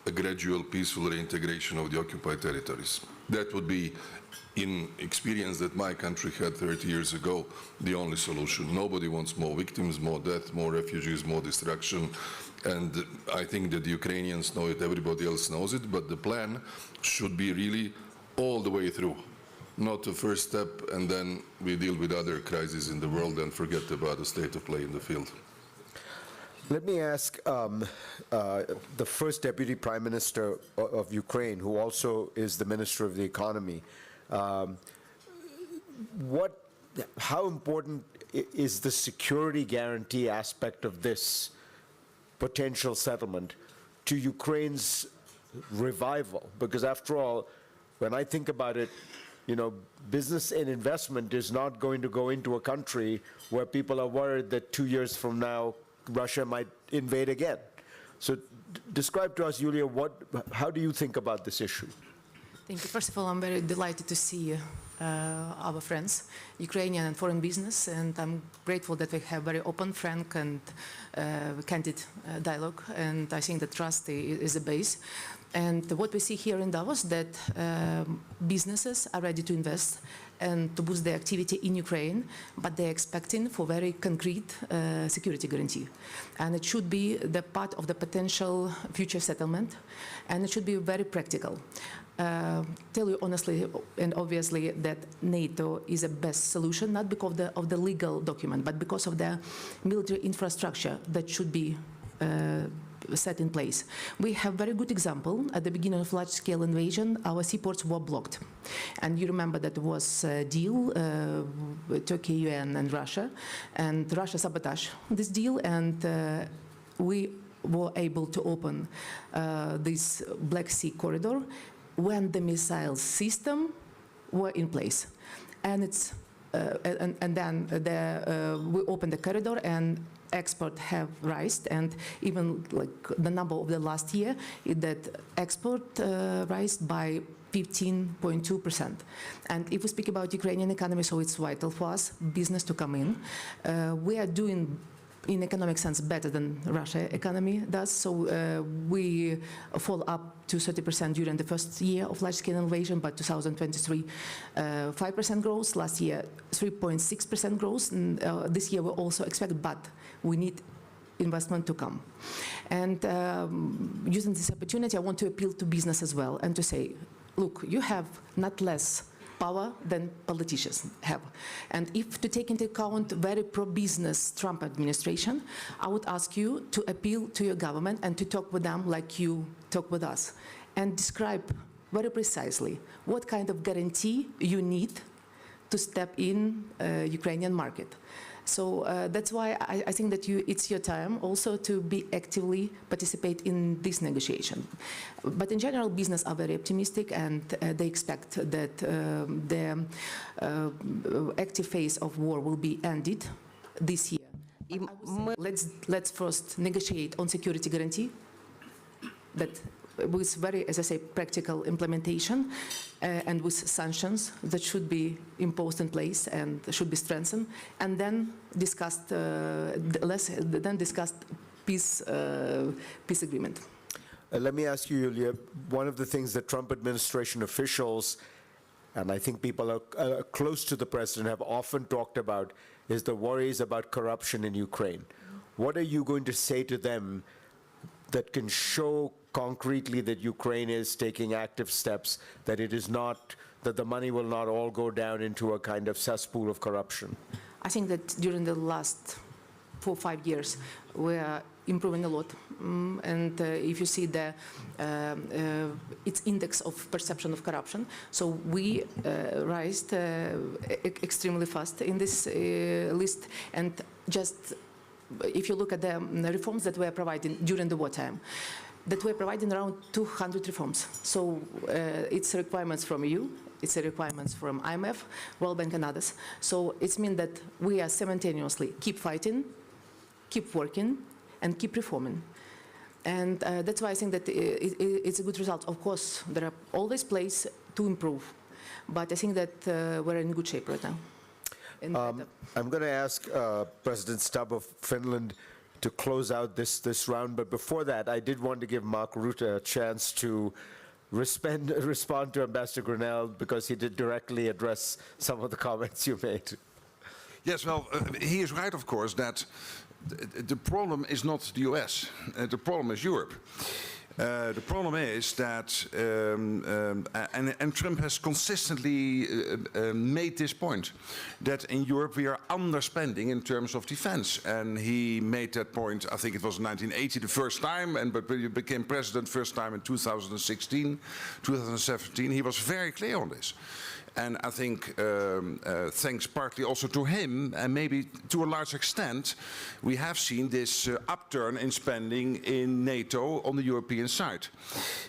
a gradual, peaceful reintegration of the occupied territories. That would be, in experience that my country had 30 years ago, the only solution. Nobody wants more victims, more death, more refugees, more destruction. And I think that the Ukrainians know it, everybody else knows it, but the plan should be really all the way through. Not the first step, and then we deal with other crises in the world and forget about the state of play in the field. Let me ask the first Deputy Prime Minister of Ukraine, who also is the Minister of the Economy, how important is the security guarantee aspect of this potential settlement to Ukraine's revival? Because after all, when I think about it, you know, business and investment is not going to go into a country where people are worried that 2 years from now Russia might invade again. So describe to us, Yulia, how do you think about this issue? Thank you. First of all, I'm very delighted to see our friends, Ukrainian and foreign business, and I'm grateful that we have very open, frank, and candid dialogue, and I think that trust is the base. And what we see here in Davos, that businesses are ready to invest and to boost their activity in Ukraine, but they're expecting for very concrete security guarantee. And it should be the part of the potential future settlement, and it should be very practical. Tell you honestly and obviously that NATO is the best solution, not because of the legal document, but because of the military infrastructure that should be set in place. We have very good example. At the beginning of large-scale invasion, our seaports were blocked. And you remember that there was a deal, Turkey, UN, and Russia sabotaged this deal, and we were able to open this Black Sea corridor when the missile system were in place. And it's and then we opened the corridor, and export have risen, and even like the number of the last year, that export rose by 15.2%. And if we speak about Ukrainian economy, so it's vital for us, business to come in. We are doing, in economic sense, better than Russia economy does. So we fall up to 30% during the first year of large-scale invasion, but 2023, 5% growth. Last year, 3.6% growth. And, this year we also expect, but we need investment to come. And using this opportunity, I want to appeal to business as well and to say, look, you have not less power than politicians have. And if to take into account very pro-business Trump administration, I would ask you to appeal to your government and to talk with them like you talk with us, and describe very precisely what kind of guarantee you need to step in Ukrainian market. So that's why I think that it's your time also to be actively participate in this negotiation. But in general, business are very optimistic, and they expect that the active phase of war will be ended this year. Let's first negotiate on security guarantee that with very, as I say, practical implementation, and with sanctions that should be imposed in place and should be strengthened, and then discussed peace agreement. Let me ask you, Yulia, one of the things that Trump administration officials, and I think people are close to the president, have often talked about is the worries about corruption in Ukraine. What are you going to say to them that can show concretely that Ukraine is taking active steps, that it is not, that the money will not all go down into a kind of cesspool of corruption? I think that during the last 4 or 5 years, we are improving a lot. And if you see the its index of perception of corruption, so we raised extremely fast in this list. And just if you look at the reforms that were provided during the wartime, that we're providing around 200 reforms. So it's requirements from EU, it's requirements from IMF, World Bank and others. So it means that we are simultaneously keep fighting, keep working, and keep reforming. And that's why I think that it's a good result. Of course, there are always places to improve, but I think that we're in good shape right now. I'm going to ask President Stubb of Finland to close out this round, but before that, I did want to give Mark Rutte a chance to respond to Ambassador Grenell, because he did directly address some of the comments you made. Yes, well, he is right, of course, that the problem is not the US. The problem is Europe. The problem is that, and Trump has consistently made this point, that in Europe we are underspending in terms of defense. And he made that point, I think it was in 1980 the first time, but he became president first time in 2016, 2017. He was very clear on this. And I think, thanks partly also to him, and maybe to a large extent, we have seen this upturn in spending in NATO on the European side.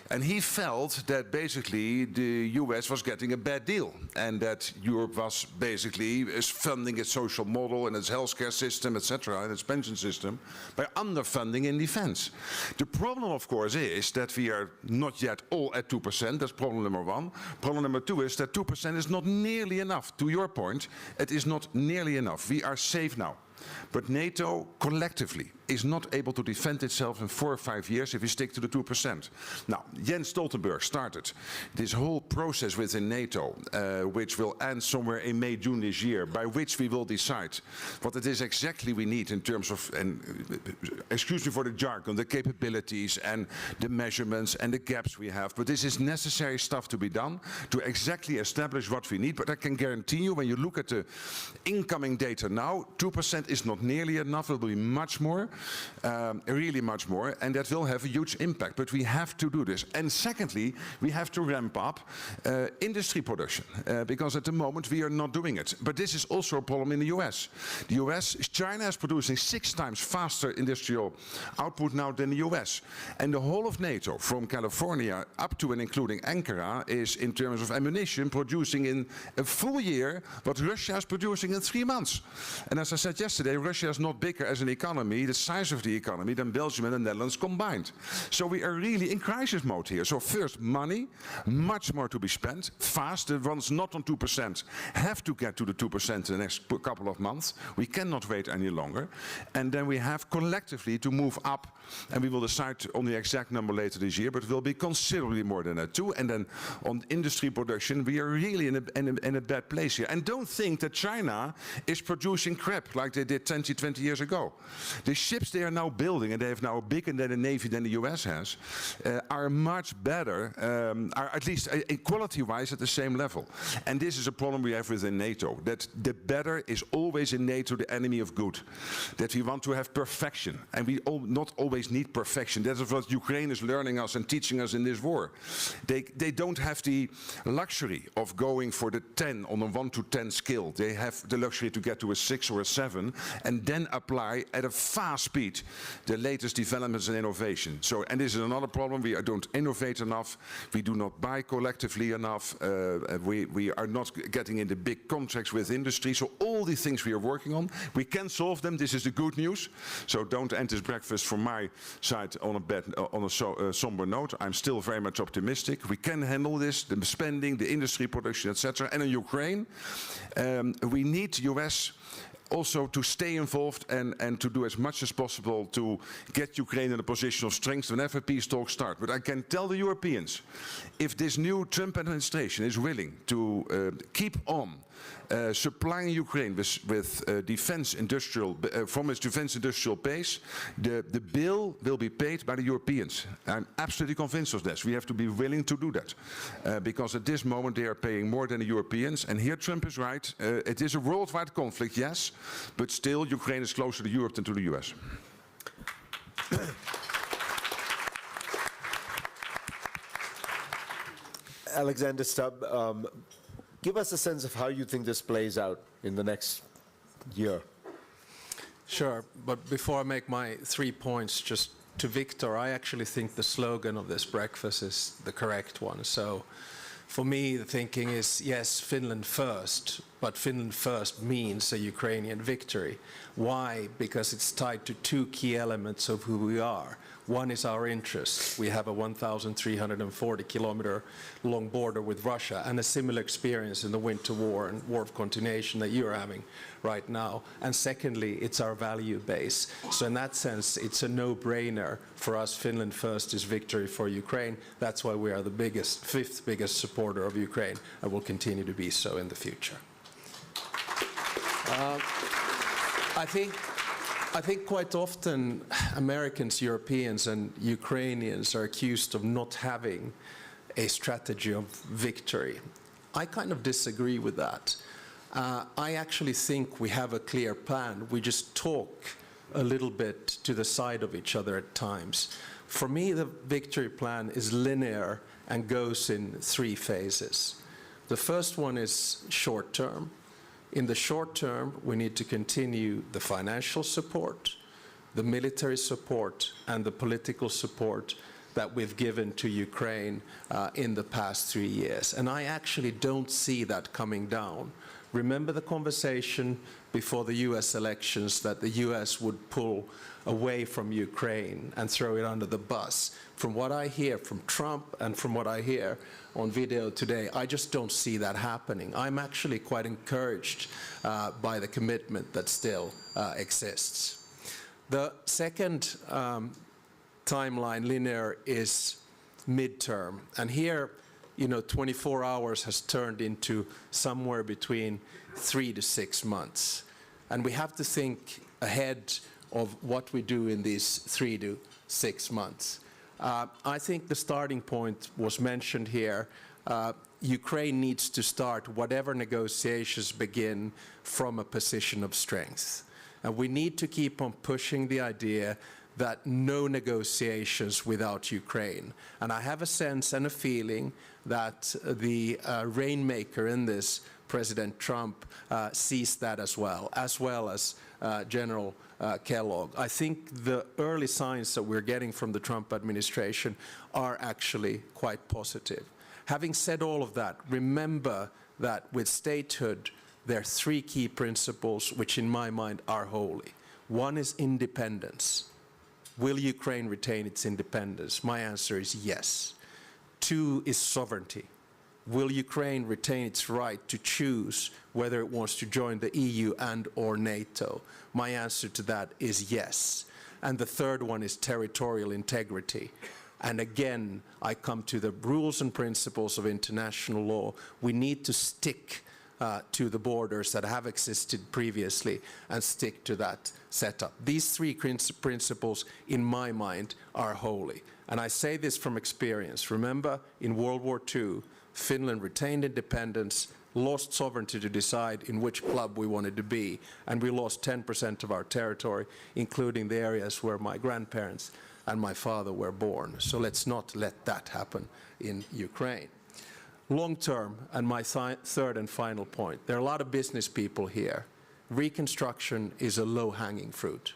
And he felt that basically the US was getting a bad deal, and that Europe was basically funding its social model and its healthcare system, etc., and its pension system, by underfunding in defense. The problem, of course, is that we are not yet all at 2%. That's problem number one. Problem number two is that 2% is not nearly enough. To your point, it is not nearly enough. We are safe now. But NATO collectively is not able to defend itself in 4 or 5 years if we stick to the 2%. Now, Jens Stoltenberg started this whole process within NATO, which will end somewhere in May, June this year, by which we will decide what it is exactly we need in terms of, and excuse me for the jargon, the capabilities and the measurements and the gaps we have. But this is necessary stuff to be done to exactly establish what we need. But I can guarantee you, when you look at the incoming data now, 2% is not nearly enough. It will be much more. Really much more, and that will have a huge impact. But we have to do this. And secondly, we have to ramp up industry production, because at the moment we are not doing it. But this is also a problem in the US. The US, China is producing 6 times faster industrial output now than the US. And the whole of NATO, from California up to and including Ankara, is in terms of ammunition producing in a full year what Russia is producing in 3 months. And as I said yesterday, Russia is not bigger as an economy, the size of the economy, than Belgium and the Netherlands combined. So we are really in crisis mode here. So first, money, much more to be spent, fast. The ones not on 2% have to get to the 2% in the next couple of months. We cannot wait any longer. And then we have collectively to move up, and we will decide on the exact number later this year, but it will be considerably more than that too. And then on industry production, we are really in a bad place here. And don't think that China is producing crap like they did 20 years ago. The ships they are now building, and they have now a bigger navy than the US has, are much better, are at least quality-wise at the same level. And this is a problem we have within NATO, that the better is always in NATO the enemy of good. That we want to have perfection, and we not always need perfection. That is what Ukraine is learning us and teaching us in this war. They don't have the luxury of going for the 10 on a 1 to 10 scale. They have the luxury to get to a 6 or a 7, and then apply at a fast speed the latest developments and innovation. So, and this is another problem. We don't innovate enough. We do not buy collectively enough. We are not getting into big contracts with industry. So all the things we are working on, we can solve them. This is the good news. So don't end this breakfast from my side on a somber note. I'm still very much optimistic. We can handle this, the spending, the industry production, etc. And in Ukraine, we need the US also to stay involved and to do as much as possible to get Ukraine in a position of strength whenever peace talks start. But I can tell the Europeans, if this new Trump administration is willing to keep on supplying Ukraine with defense industrial, from its defense industrial base, the bill will be paid by the Europeans. I'm absolutely convinced of this. We have to be willing to do that, because at this moment they are paying more than the Europeans. And here Trump is right. It is a worldwide conflict, yes, but still Ukraine is closer to Europe than to the US. Alexander Stubb, give us a sense of how you think this plays out in the next year. Sure, but before I make my 3 points, just to Victor, I actually think the slogan of this breakfast is the correct one. So for me, the thinking is, yes, Finland first, but Finland first means a Ukrainian victory. Why? Because it's tied to two key elements of who we are. One is our interests. We have a 1,340-kilometer long border with Russia and a similar experience in the winter war and war of continuation that you're having right now. And secondly, it's our value base. So in that sense, it's a no-brainer for us. Finland first is victory for Ukraine. That's why we are the biggest, fifth biggest supporter of Ukraine and will continue to be so in the future. I think quite often Americans, Europeans, and Ukrainians are accused of not having a strategy of victory. I kind of disagree with that. I actually think we have a clear plan. We just talk a little bit to the side of each other at times. For me, the victory plan is linear and goes in 3 phases. The first one is short term. In the short term, we need to continue the financial support, the military support, and the political support that we've given to Ukraine in the past 3 years. And I actually don't see that coming down. Remember the conversation before the US elections that the US would pull away from Ukraine and throw it under the bus. From what I hear from Trump and from what I hear on video today, I just don't see that happening. I'm actually quite encouraged by the commitment that still exists. The second timeline, linear, is midterm. And here, 24 hours has turned into somewhere between 3 to 6 months. And we have to think ahead of what we do in these 3 to 6 months. I think the starting point was mentioned here. Ukraine needs to start whatever negotiations begin from a position of strength. And we need to keep on pushing the idea that no negotiations without Ukraine. And I have a sense and a feeling that the rainmaker in this, President Trump, sees that as well as General Kellogg. I think the early signs that we're getting from the Trump administration are actually quite positive. Having said all of that, remember that with statehood, there are 3 key principles which in my mind are holy. One is independence. Will Ukraine retain its independence? My answer is yes. 2 is sovereignty. Will Ukraine retain its right to choose whether it wants to join the EU and/or NATO? My answer to that is yes. And the third one is territorial integrity. And again, I come to the rules and principles of international law. We need to stick to the borders that have existed previously and stick to that setup. These 3 principles, in my mind, are holy. And I say this from experience. Remember, in World War II, Finland retained independence, lost sovereignty to decide in which club we wanted to be, and we lost 10% of our territory, including the areas where my grandparents and my father were born. So let's not let that happen in Ukraine. Long term, and my third and final point, there are a lot of business people here. Reconstruction is a low-hanging fruit.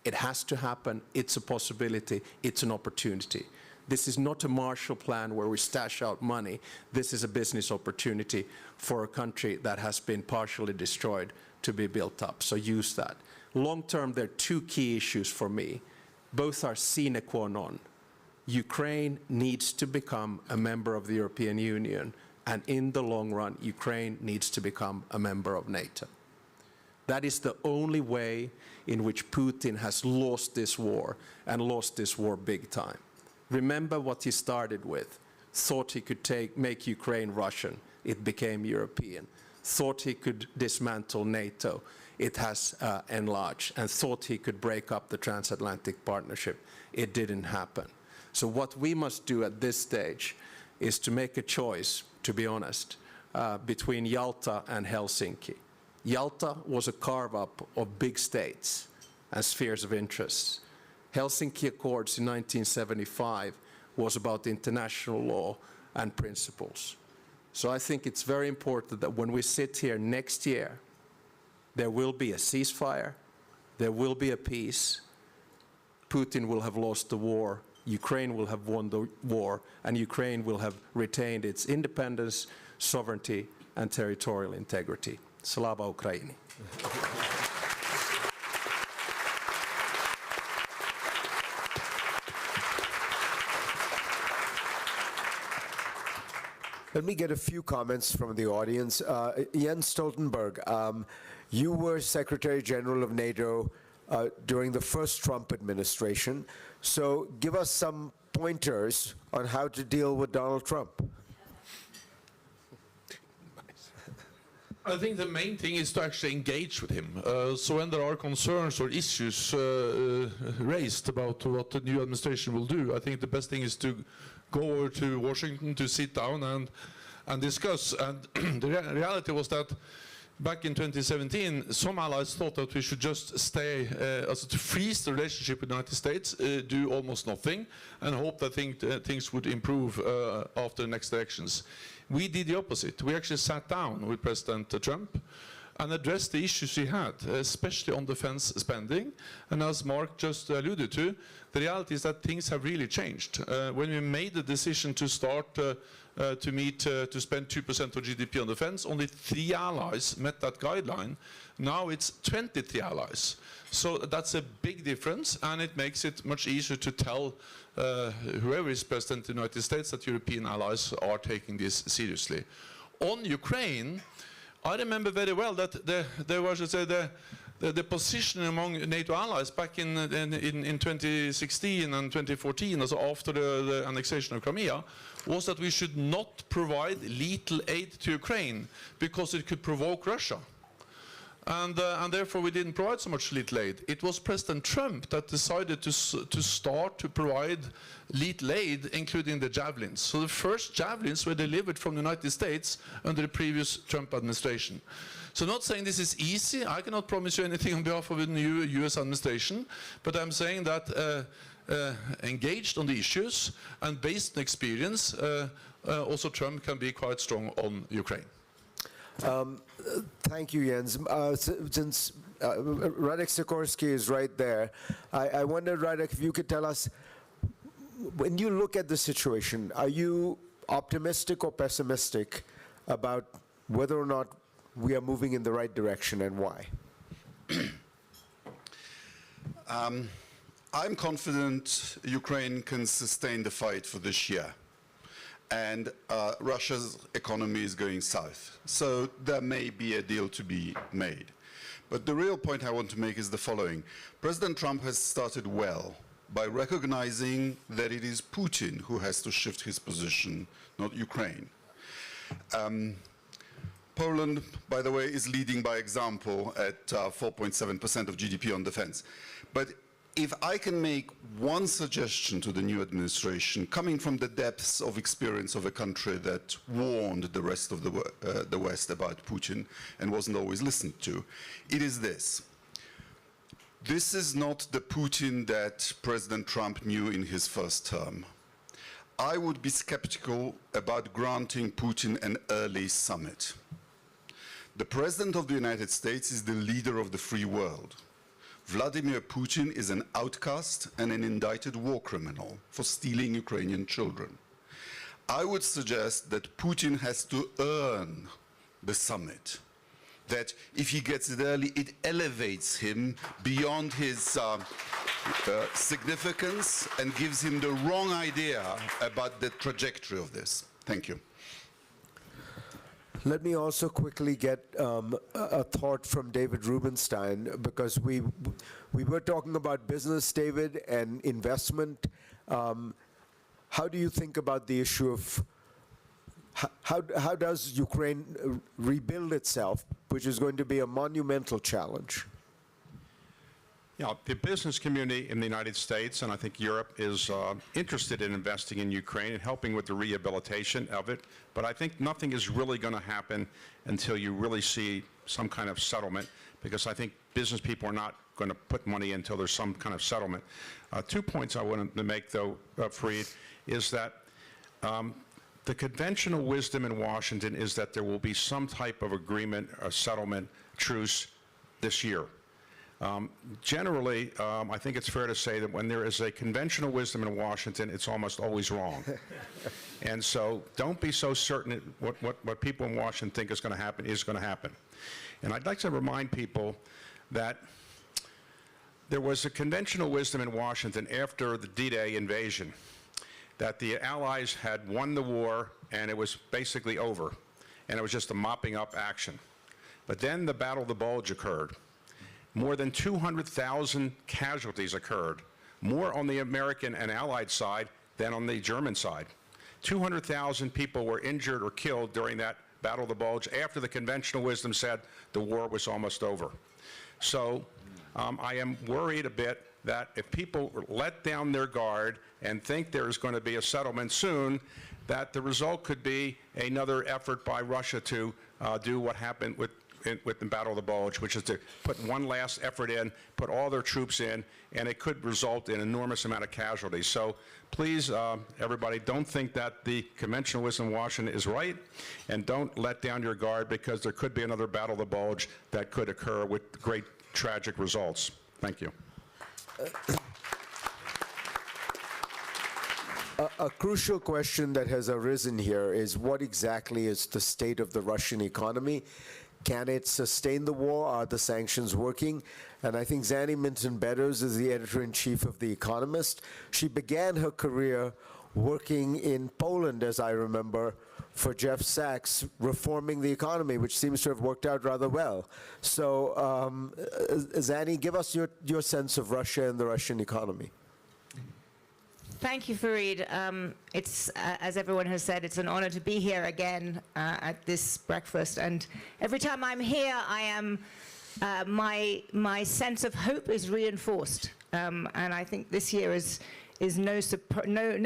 It has to happen, it's a possibility, it's an opportunity. This is not a Marshall Plan where we stash out money. This is a business opportunity for a country that has been partially destroyed to be built up, so use that. Long term, there are 2 key issues for me. Both are sine qua non. Ukraine needs to become a member of the European Union, and in the long run, Ukraine needs to become a member of NATO. That is the only way in which Putin has lost this war, and lost this war big time. Remember what he started with. Thought he could make Ukraine Russian. It became European. Thought he could dismantle NATO. It has enlarged. And thought he could break up the transatlantic partnership. It didn't happen. So what we must do at this stage is to make a choice, to be honest, between Yalta and Helsinki. Yalta was a carve-up of big states and spheres of interest. Helsinki Accords in 1975 was about international law and principles. So I think it's very important that when we sit here next year, there will be a ceasefire, there will be a peace, Putin will have lost the war, Ukraine will have won the war, and Ukraine will have retained its independence, sovereignty, and territorial integrity. Slava Ukraini. Let me get a few comments from the audience. Jens Stoltenberg, you were Secretary General of NATO during the first Trump administration. So give us some pointers on how to deal with Donald Trump. I think the main thing is to actually engage with him. So when there are concerns or issues raised about what the new administration will do, I think the best thing is to go over to Washington to sit down and discuss. And the reality was that back in 2017, some allies thought that we should just stay, to freeze the relationship with the United States, do almost nothing, and hope that things would improve after the next elections. We did the opposite. We actually sat down with President Trump and addressed the issues he had, especially on defense spending. And as Mark just alluded to, the reality is that things have really changed. When we made the decision to start to spend 2% of GDP on defense, only 3 allies met that guideline. Now it's 23 allies. So that's a big difference, and it makes it much easier to tell whoever is president of the United States that European allies are taking this seriously. On Ukraine, I remember very well that there was, the position among NATO allies back in 2016 and 2014, also after the annexation of Crimea, was that we should not provide lethal aid to Ukraine because it could provoke Russia. And therefore we didn't provide so much lethal aid. It was President Trump that decided to start to provide lethal aid, including the javelins. So the first javelins were delivered from the United States under the previous Trump administration. So not saying this is easy, I cannot promise you anything on behalf of the new US administration, but I'm saying that engaged on the issues and based on experience, also Trump can be quite strong on Ukraine. Thank you, Jens. Since Radek Sikorski is right there, I wonder, Radek, if you could tell us, when you look at the situation, are you optimistic or pessimistic about whether or not we are moving in the right direction, and why? I'm confident Ukraine can sustain the fight for this year. And Russia's economy is going south. So there may be a deal to be made. But the real point I want to make is the following. President Trump has started well by recognizing that it is Putin who has to shift his position, not Ukraine. Poland, by the way, is leading by example at 4.7% of GDP on defense. But if I can make one suggestion to the new administration, coming from the depths of experience of a country that warned the rest of the West about Putin and wasn't always listened to, it is this. This is not the Putin that President Trump knew in his first term. I would be skeptical about granting Putin an early summit. The President of the United States is the leader of the free world. Vladimir Putin is an outcast and an indicted war criminal for stealing Ukrainian children. I would suggest that Putin has to earn the summit, that if he gets it early, it elevates him beyond his significance and gives him the wrong idea about the trajectory of this. Thank you. Let me also quickly get a thought from David Rubenstein, because we were talking about business, David, and investment. How do you think about the issue of how does Ukraine rebuild itself, which is going to be a monumental challenge? Yeah, the business community in the United States, and I think Europe, is interested in investing in Ukraine and helping with the rehabilitation of it. But I think nothing is really going to happen until you really see some kind of settlement, because I think business people are not going to put money in until there's some kind of settlement. 2 points I wanted to make, though, Fareed, is that the conventional wisdom in Washington is that there will be some type of agreement, a settlement, truce this year. Generally, I think it's fair to say that when there is a conventional wisdom in Washington, it's almost always wrong. And so don't be so certain that what people in Washington think is going to happen is going to happen. And I'd like to remind people that there was a conventional wisdom in Washington after the D-Day invasion that the Allies had won the war and it was basically over, and it was just a mopping up action. But then the Battle of the Bulge occurred. More than 200,000 casualties occurred, more on the American and Allied side than on the German side. 200,000 people were injured or killed during that Battle of the Bulge after the conventional wisdom said the war was almost over. So I am worried a bit that if people let down their guard and think there's going to be a settlement soon, that the result could be another effort by Russia to do what happened with the Battle of the Bulge, which is to put one last effort in, put all their troops in, and it could result in an enormous amount of casualties. So please, everybody, don't think that the conventional wisdom in Washington is right, and don't let down your guard, because there could be another Battle of the Bulge that could occur with great tragic results. Thank you. A crucial question that has arisen here is what exactly is the state of the Russian economy? Can it sustain the war? Are the sanctions working? And I think Zanny Minton-Betters is the editor-in-chief of The Economist. She began her career working in Poland, as I remember, for Jeff Sachs, reforming the economy, which seems to have worked out rather well. So, Zanny, give us your sense of Russia and the Russian economy. Thank you, Fareed. It's, as everyone has said, it's an honor to be here again at this breakfast. And every time I'm here, I am, my sense of hope is reinforced. And I think this year is no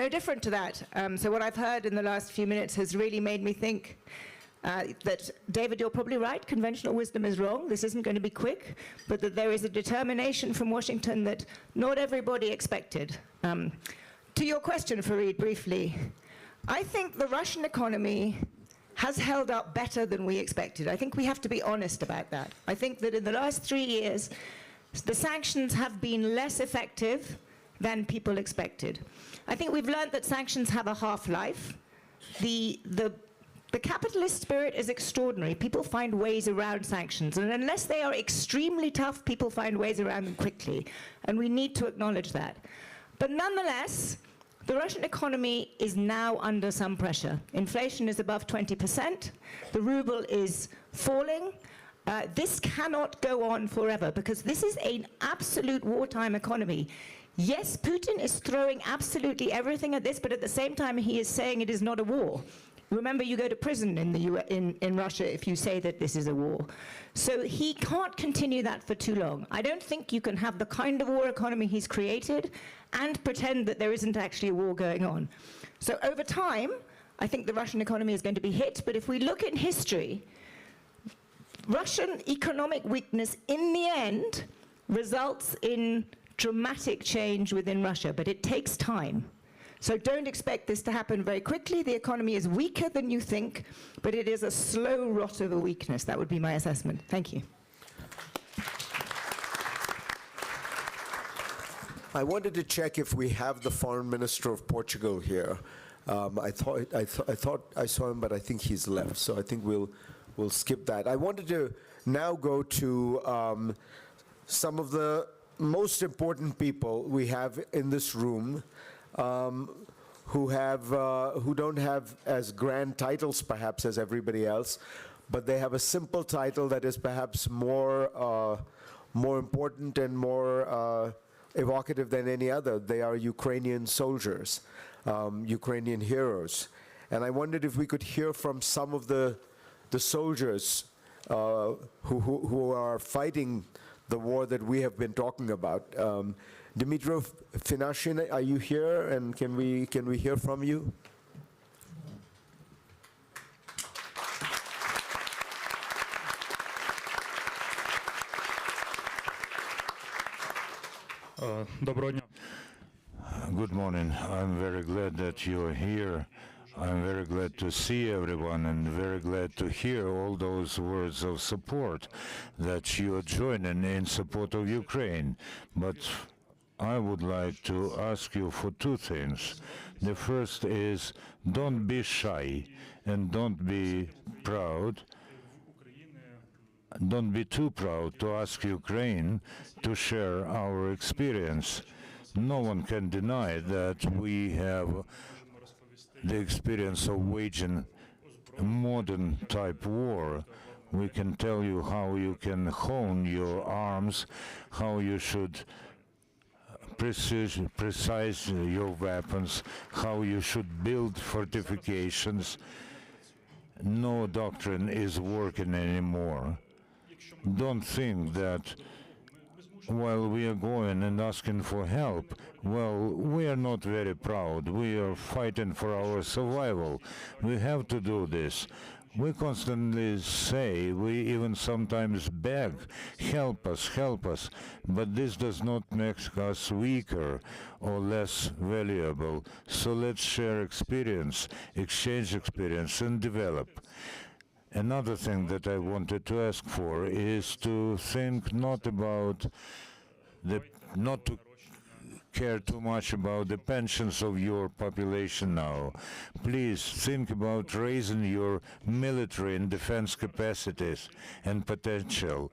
different to that. So what I've heard in the last few minutes has really made me think that, David, you're probably right, conventional wisdom is wrong, this isn't going to be quick, but that there is a determination from Washington that not everybody expected. To your question, Fareed, briefly, I think the Russian economy has held up better than we expected. I think we have to be honest about that. I think that in the last 3 years, the sanctions have been less effective than people expected. I think we've learned that sanctions have a half-life. The capitalist spirit is extraordinary. People find ways around sanctions, and unless they are extremely tough, people find ways around them quickly, and we need to acknowledge that. But nonetheless, the Russian economy is now under some pressure. Inflation is above 20%. The ruble is falling. This cannot go on forever, because this is an absolute wartime economy. Yes, Putin is throwing absolutely everything at this, but at the same time, he is saying it is not a war. Remember, you go to prison in Russia if you say that this is a war. So he can't continue that for too long. I don't think you can have the kind of war economy he's created and pretend that there isn't actually a war going on. So over time, I think the Russian economy is going to be hit. But if we look in history, Russian economic weakness in the end results in dramatic change within Russia, but it takes time. So don't expect this to happen very quickly. The economy is weaker than you think, but it is a slow rot of a weakness. That would be my assessment. Thank you. I wanted to check if we have the Foreign Minister of Portugal here. I thought I saw him, but I think he's left. So I think we'll skip that. I wanted to now go to some of the most important people we have in this room, who don't have as grand titles perhaps as everybody else, but they have a simple title that is perhaps more important and more evocative than any other. They are Ukrainian soldiers, Ukrainian heroes. And I wondered if we could hear from some of the soldiers who are fighting the war that we have been talking about. Dmitro Finashin, are you here, and can we hear from you? Good morning. I'm very glad that you are here. I'm very glad to see everyone and very glad to hear all those words of support that you are joining in support of Ukraine. But I would like to ask you for two things. The first is don't be shy and don't be proud. Don't be too proud to ask Ukraine to share our experience. No one can deny that we have the experience of waging a modern type war. We can tell you how you can hone your arms, how you should precise your weapons, how you should build fortifications. No doctrine is working anymore. Don't think that while we are going and asking for help, well, we are not very proud. We are fighting for our survival. We have to do this. We constantly say, we even sometimes beg, help us, but this does not make us weaker or less valuable. So let's share experience, exchange experience, and develop. Another thing that I wanted to ask for is to think not to care too much about the pensions of your population now. Please think about raising your military and defense capacities and potential.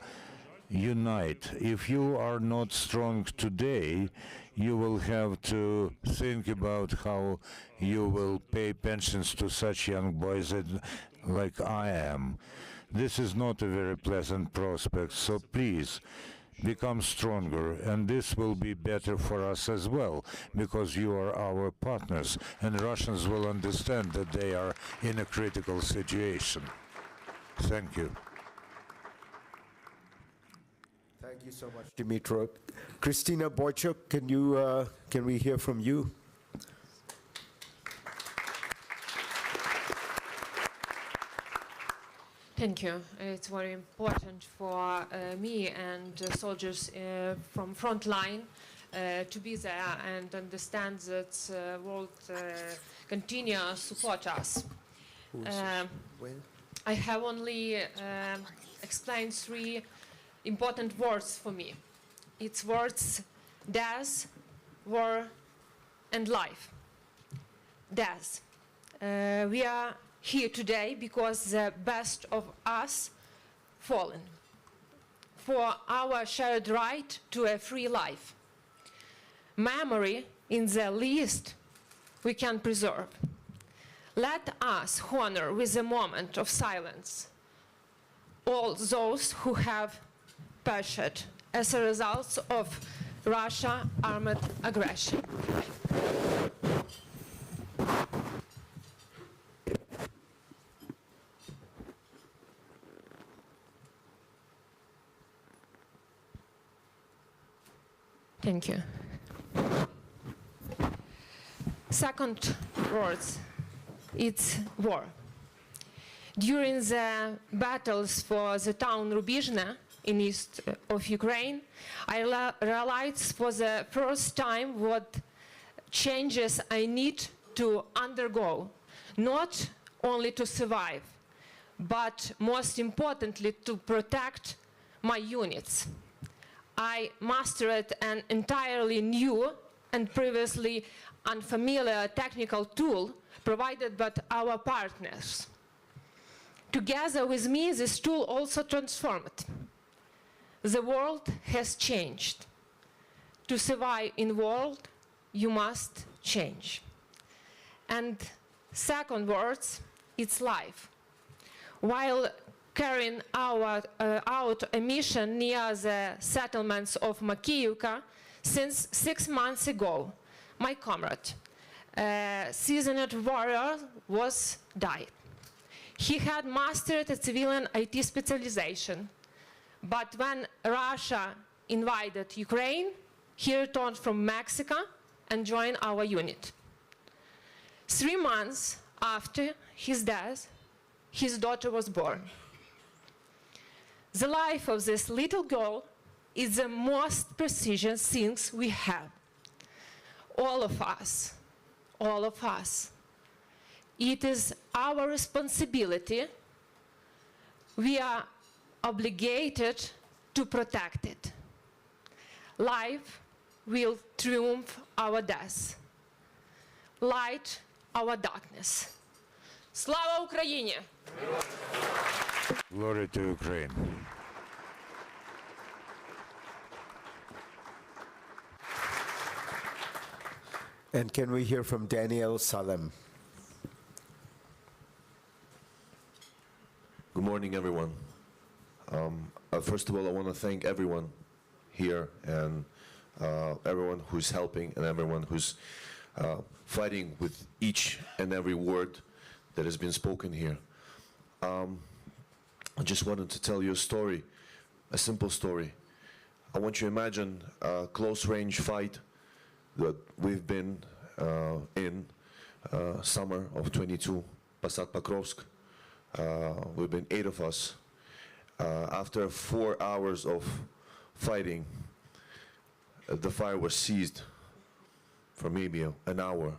Unite. If you are not strong today, you will have to think about how you will pay pensions to such young boys like I am. This is not a very pleasant prospect, so please become stronger, and this will be better for us as well, because you are our partners, and Russians will understand that they are in a critical situation. Thank you. Thank you so much, Dmytro. Kristina Boychuk, can we hear from you? Thank you. It's very important for me and soldiers from frontline to be there and understand that world continue to support us. I have only explained three important words for me. It's words death, war, and life. Death. We are here today because the best of us fallen for our shared right to a free life. Memory in the least we can preserve. Let us honor with a moment of silence all those who have perished as a result of Russia's armed aggression. Thank you. Second words, it's war. During the battles for the town Rubizhne in east of Ukraine, I realized for the first time what changes I need to undergo, not only to survive, but most importantly to protect my units. I mastered an entirely new and previously unfamiliar technical tool provided by our partners. Together with me, this tool also transformed. The world has changed. To survive in the world, you must change. And second words, it's life. While carrying out a mission near the settlements of Makiyivka since 6 months ago, my comrade, seasoned warrior, was died. He had mastered a civilian IT specialization, but when Russia invaded Ukraine, he returned from Mexico and joined our unit. 3 months after his death, his daughter was born. The life of this little girl is the most precious things we have. All of us It is our responsibility. We are obligated to protect it. Life will triumph our death. Light our darkness. Slava Ukraini! Glory to Ukraine. And can we hear from Daniel Salem? Good morning, everyone. First of all, I want to thank everyone here and everyone who's helping and everyone who's fighting with each and every word that has been spoken here. I just wanted to tell you a story, a simple story. I want you to imagine a close-range fight that we've been in summer of 22, Posad Pokrovsk. We've been 8 of us. After 4 hours of fighting, the fire was seized for maybe an hour.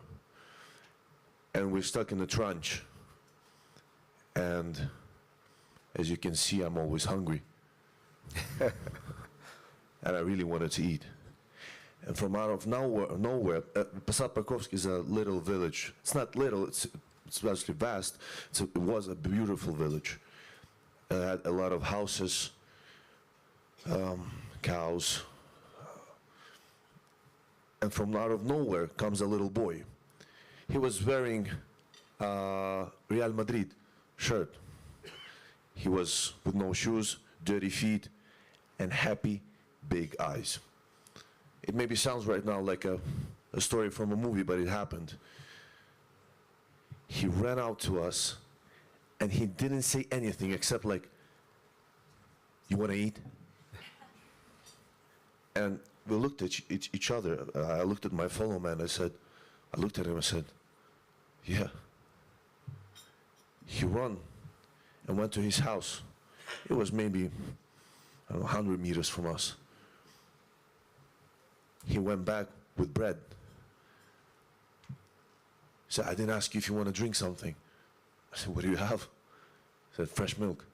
And we're stuck in the trench. And as you can see, I'm always hungry. And I really wanted to eat. And from out of nowhere, Posad Pokrovsk is a little village. It's not little, it's actually vast. It was a beautiful village. It had a lot of houses, cows. And from out of nowhere comes a little boy. He was wearing a Real Madrid shirt. He was with no shoes, dirty feet, and happy big eyes. It maybe sounds right now like a story from a movie, but it happened. He ran out to us, and he didn't say anything except like, "You want to eat?" And we looked at each other. I looked at my fellow man. I looked at him and said, "Yeah." He ran and went to his house. It was maybe, I don't know, 100 meters from us. He went back with bread. He said, "I didn't ask you if you want to drink something." I said, "What do you have?" He said, "Fresh milk."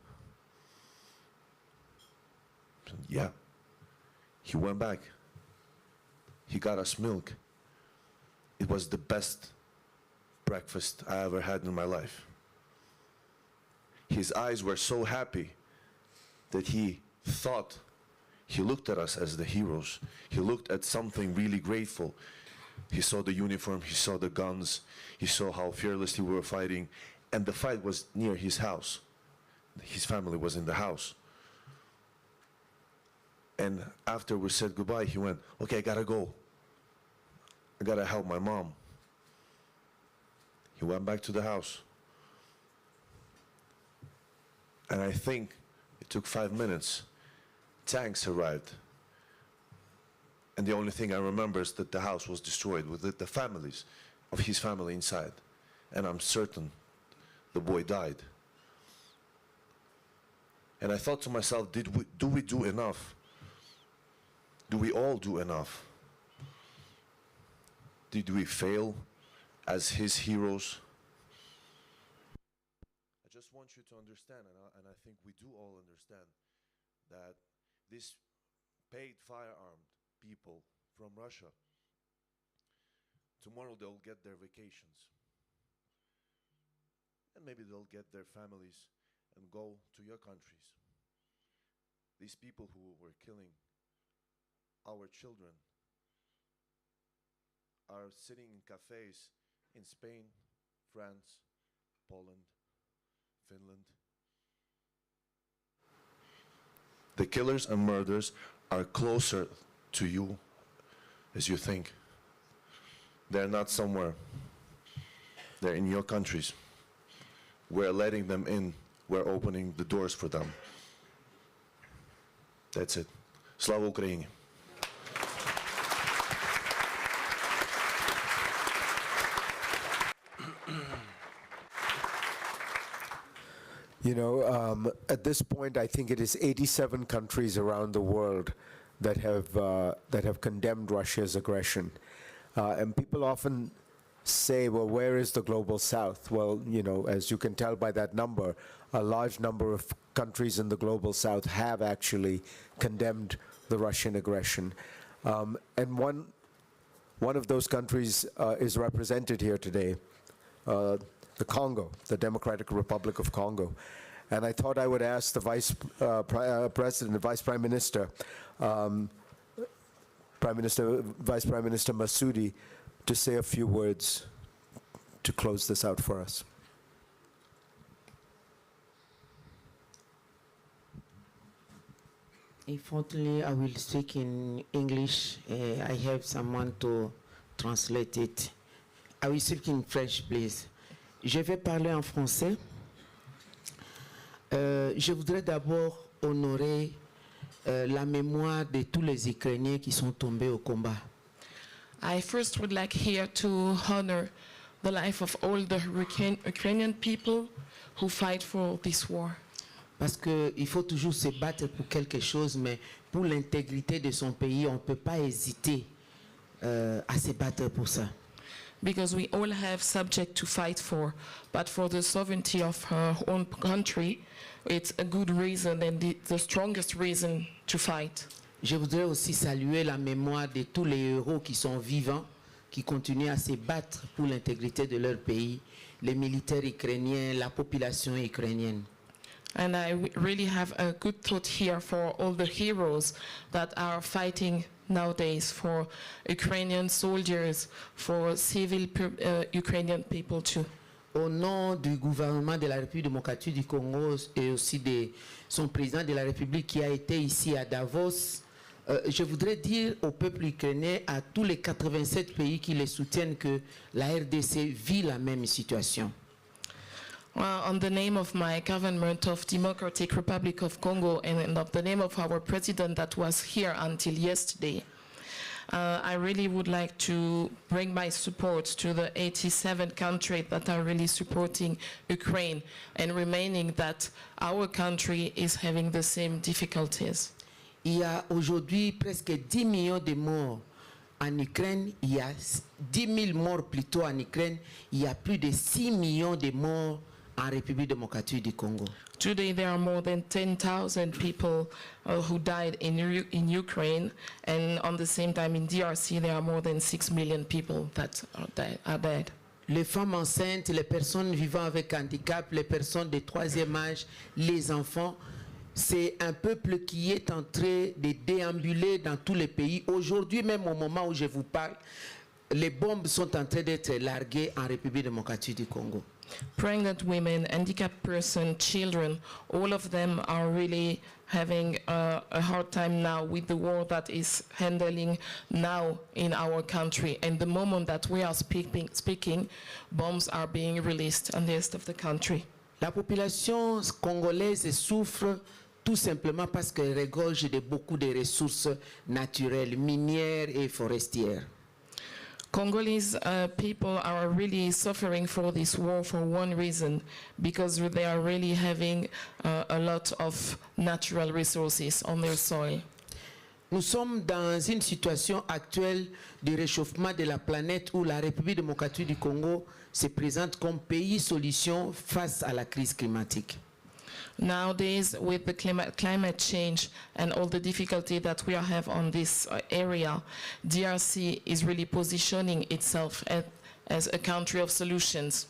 I said, "Yeah." He went back. He got us milk. It was the best breakfast I ever had in my life. His eyes were so happy that he thought, he looked at us as the heroes. He looked at something really grateful. He saw the uniform, he saw the guns, he saw how fearlessly we were fighting, and the fight was near his house. His family was in the house. And after we said goodbye, he went, "Okay, I gotta go. I gotta help my mom." He went back to the house. And I think it took 5 minutes. Tanks arrived. And the only thing I remember is that the house was destroyed with the families of his family inside. And I'm certain the boy died. And I thought to myself, do we do enough? Do we all do enough? Did we fail as his heroes? I just want you to understand, and I think we do all understand, that these paid firearmed people from Russia, tomorrow they'll get their vacations. And maybe they'll get their families and go to your countries. These people who were killing our children are sitting in cafes in Spain, France, Poland, Finland. The killers and murderers are closer to you as you think. They're not somewhere. They're in your countries. We're letting them in. We're opening the doors for them. That's it. Slava Ukraini. You know, at this point, I think it is 87 countries around the world that have condemned Russia's aggression, and people often say, well, where is the global south? Well, you know, as you can tell by that number, a large number of countries in the global south have actually condemned the Russian aggression. And one of those countries is represented here today, the Congo, the Democratic Republic of Congo. And I thought I would ask the Vice Prime Minister Masudi to say a few words to close this out for us. Unfortunately, I will speak in English. I have someone to translate it. I will speak in French, please. Je vais parler en français. Je voudrais d'abord honorer la mémoire de tous les Ukrainiens qui sont tombés au combat. I first would like here to honor the life of all the Ukrainian people who fight for this war. Parce qu'il faut toujours se battre pour quelque chose, mais pour l'intégrité de son pays, on ne peut pas hésiter à se battre pour ça. Because we all have subject to fight for, but for the sovereignty of her own country, it's a good reason and the strongest reason to fight. Je voudrais aussi saluer la mémoire de tous les héros qui sont vivants, qui continuent à se battre pour l'intégrité de leur pays, les militaires ukrainiens, la population ukrainienne. And I really have a good thought here for all the heroes that are fighting nowadays, for Ukrainian soldiers, for civil Ukrainian people too. Au nom du gouvernement de la République démocratique du Congo et aussi de son président de la République qui a été ici à Davos, je voudrais dire au peuple ukrainien, à tous les 87 pays qui les soutiennent, que la RDC vit la même situation. Well, on the name of my government of Democratic Republic of Congo and of the name of our president that was here until yesterday, I really would like to bring my support to the 87 countries that are really supporting Ukraine and remaining that our country is having the same difficulties. Il y a aujourd'hui presque 10 millions de morts en Ukraine. Il y a 10 000 morts plutôt en Ukraine. Il y a plus de 6 millions de morts en République démocratique du Congo. Today there are more than 10,000 people who died in Ukraine, and on the same time in DRC there are more than 6 million people that are dead. Les femmes enceintes, les personnes vivant avec handicap, les personnes de troisième âge, les enfants, c'est un peuple qui est en train de déambuler dans tous les pays. Aujourd'hui, même au moment où je vous parle, les bombes sont en train d'être larguées en République démocratique du Congo. Pregnant women, handicapped persons, children, all of them are really having a hard time now with the war that is handling now in our country. And the moment that we are speaking, bombs are being released on the rest of the country. La population congolaise souffre tout simplement parce qu'elle regorge de beaucoup de ressources naturelles, minières et forestières. Congolese people are really suffering for this war for one reason, because they are really having a lot of natural resources on their soil. Nous sommes dans une situation actuelle de réchauffement de la planète où la République démocratique du Congo se présente comme pays solution face à la crise climatique. Nowadays, with the climate change and all the difficulty that we have on this area, DRC is really positioning itself as a country of solutions.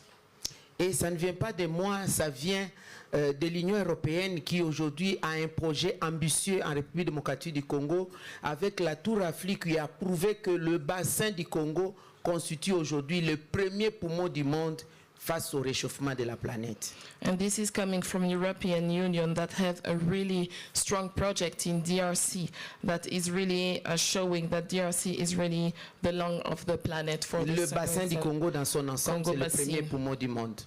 Et ça ne vient pas de moi, ça vient de l'Union européenne qui aujourd'hui a un projet ambitieux en République démocratique du Congo avec la Tour Afrique qui a prouvé que le bassin du Congo constitue aujourd'hui le premier poumon du monde face au réchauffement de la planète. And this is coming from European Union that have a really strong project in DRC that is really showing that DRC is really the lung of the planet for le bassin du Congo dans son ensemble, c'est le premier poumon du monde.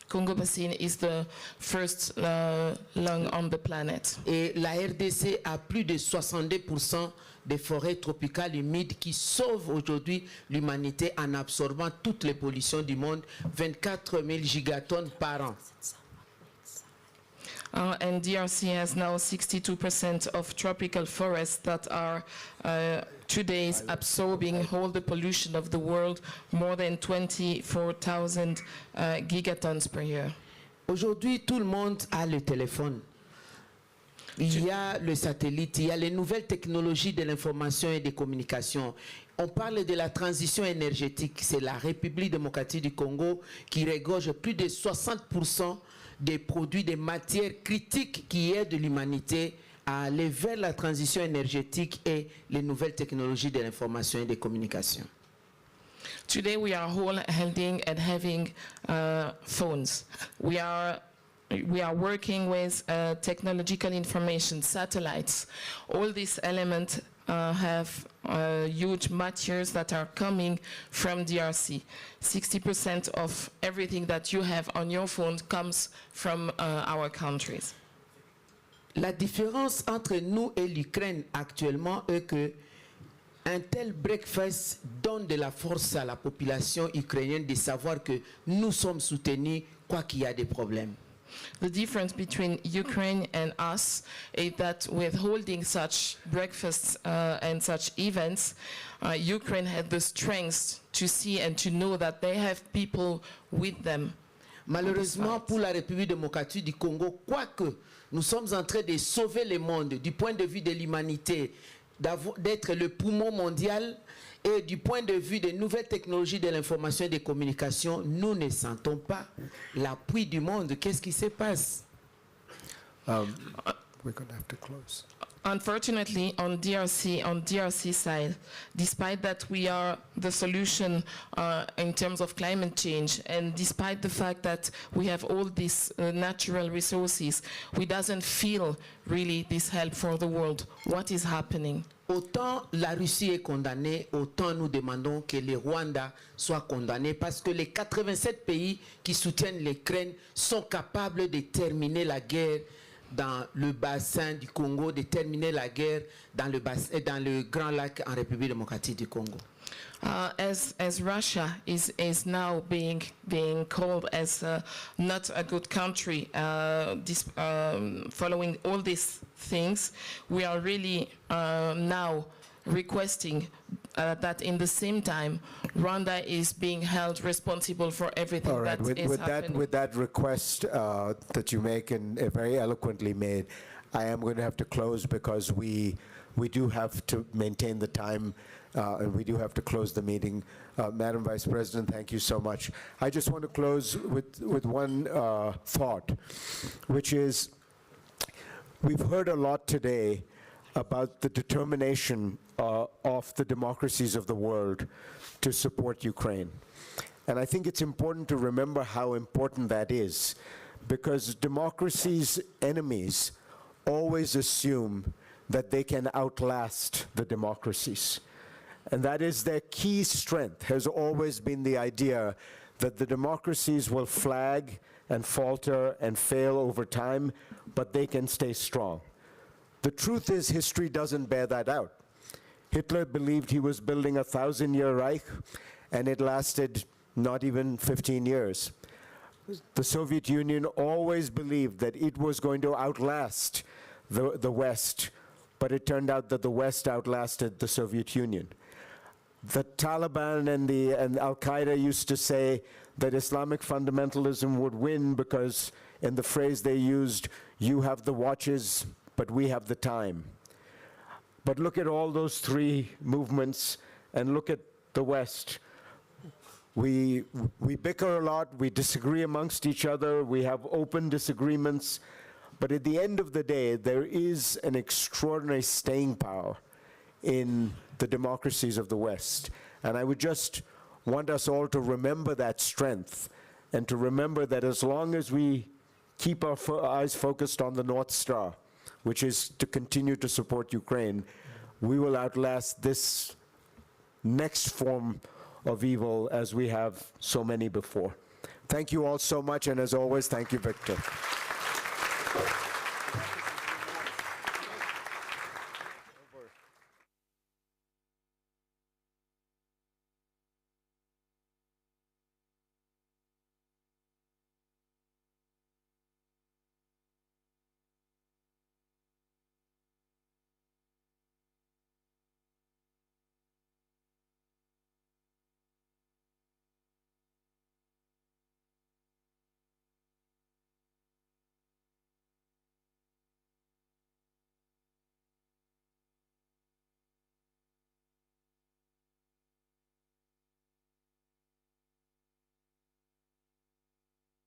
Congo Basin is the first lung on the planet. Et la RDC a plus de 62% des forêts tropicales humides qui sauvent aujourd'hui l'humanité en absorbant toutes les pollutions du monde, 24 000 gigatonnes par an. and DRC has now 62% of tropical forests that are today absorbing all the pollution of the world, more than 24,000 gigatons per year. Aujourd'hui, tout le monde a le téléphone. Il y a le satellite, il y a les nouvelles technologies de l'information et des communications. On parle de la transition énergétique. C'est la République démocratique du Congo qui regorge plus de 60% des produits, des matières critiques qui aident l'humanité à aller vers la transition énergétique et les nouvelles technologies de l'information et des communications. Today we are all holding and having phones. We are working with technological information, satellites. All these elements have huge materials that are coming from DRC. 60% of everything that you have on your phone comes from our countries. La différence entre nous et l'Ukraine actuellement est que un tel breakfast donne de la force à la population ukrainienne de savoir que nous sommes soutenus quoi qu'il y a des problèmes. The difference between Ukraine and us is that with holding such breakfasts and such events, Ukraine had the strength to see and to know that they have people with them. Malheureusement pour la République démocratique du Congo, quoique nous sommes en train de sauver le monde du point de vue de l'humanité, d'être le poumon mondial, et du point de vue des nouvelles technologies de l'information et des communications, nous ne sentons pas l'appui du monde. Qu'est-ce qui se passe? We're going to have to close. Unfortunately, on DRC side, despite that we are the solution in terms of climate change, and despite the fact that we have all these natural resources, we doesn't feel really this help for the world. What is happening? Autant la Russie est condamnée, autant nous demandons que le Rwanda soit condamné, parce que les 87 pays qui soutiennent l'Ukraine sont capables de terminer la guerre dans le bassin du Congo, de terminer la guerre dans le Grand Lac en République démocratique du Congo. As Russia is now being called as not a good country, following all these things, we are really now requesting that in the same time, Rwanda is being held responsible for everything that is happening. With that request that you make and very eloquently made, I am going to have to close because we do have to maintain the time and we do have to close the meeting. Madam Vice President, thank you so much. I just want to close with one thought, which is we've heard a lot today about the determination of the democracies of the world to support Ukraine. And I think it's important to remember how important that is, because democracy's enemies always assume that they can outlast the democracies. And that is their key strength, has always been the idea that the democracies will flag and falter and fail over time, but they can stay strong. The truth is, history doesn't bear that out. Hitler believed he was building a 1,000-year Reich, and it lasted not even 15 years. The Soviet Union always believed that it was going to outlast the West, but it turned out that the West outlasted the Soviet Union. The Taliban and Al-Qaeda used to say that Islamic fundamentalism would win because, in the phrase they used, you have the watches, but we have the time. But look at all those three movements and look at the West. We bicker a lot, we disagree amongst each other, we have open disagreements, but at the end of the day, there is an extraordinary staying power in the democracies of the West. And I would just want us all to remember that strength and to remember that as long as we keep our eyes focused on the North Star, which is to continue to support Ukraine, we will outlast this next form of evil as we have so many before. Thank you all so much, and as always, thank you, Victor.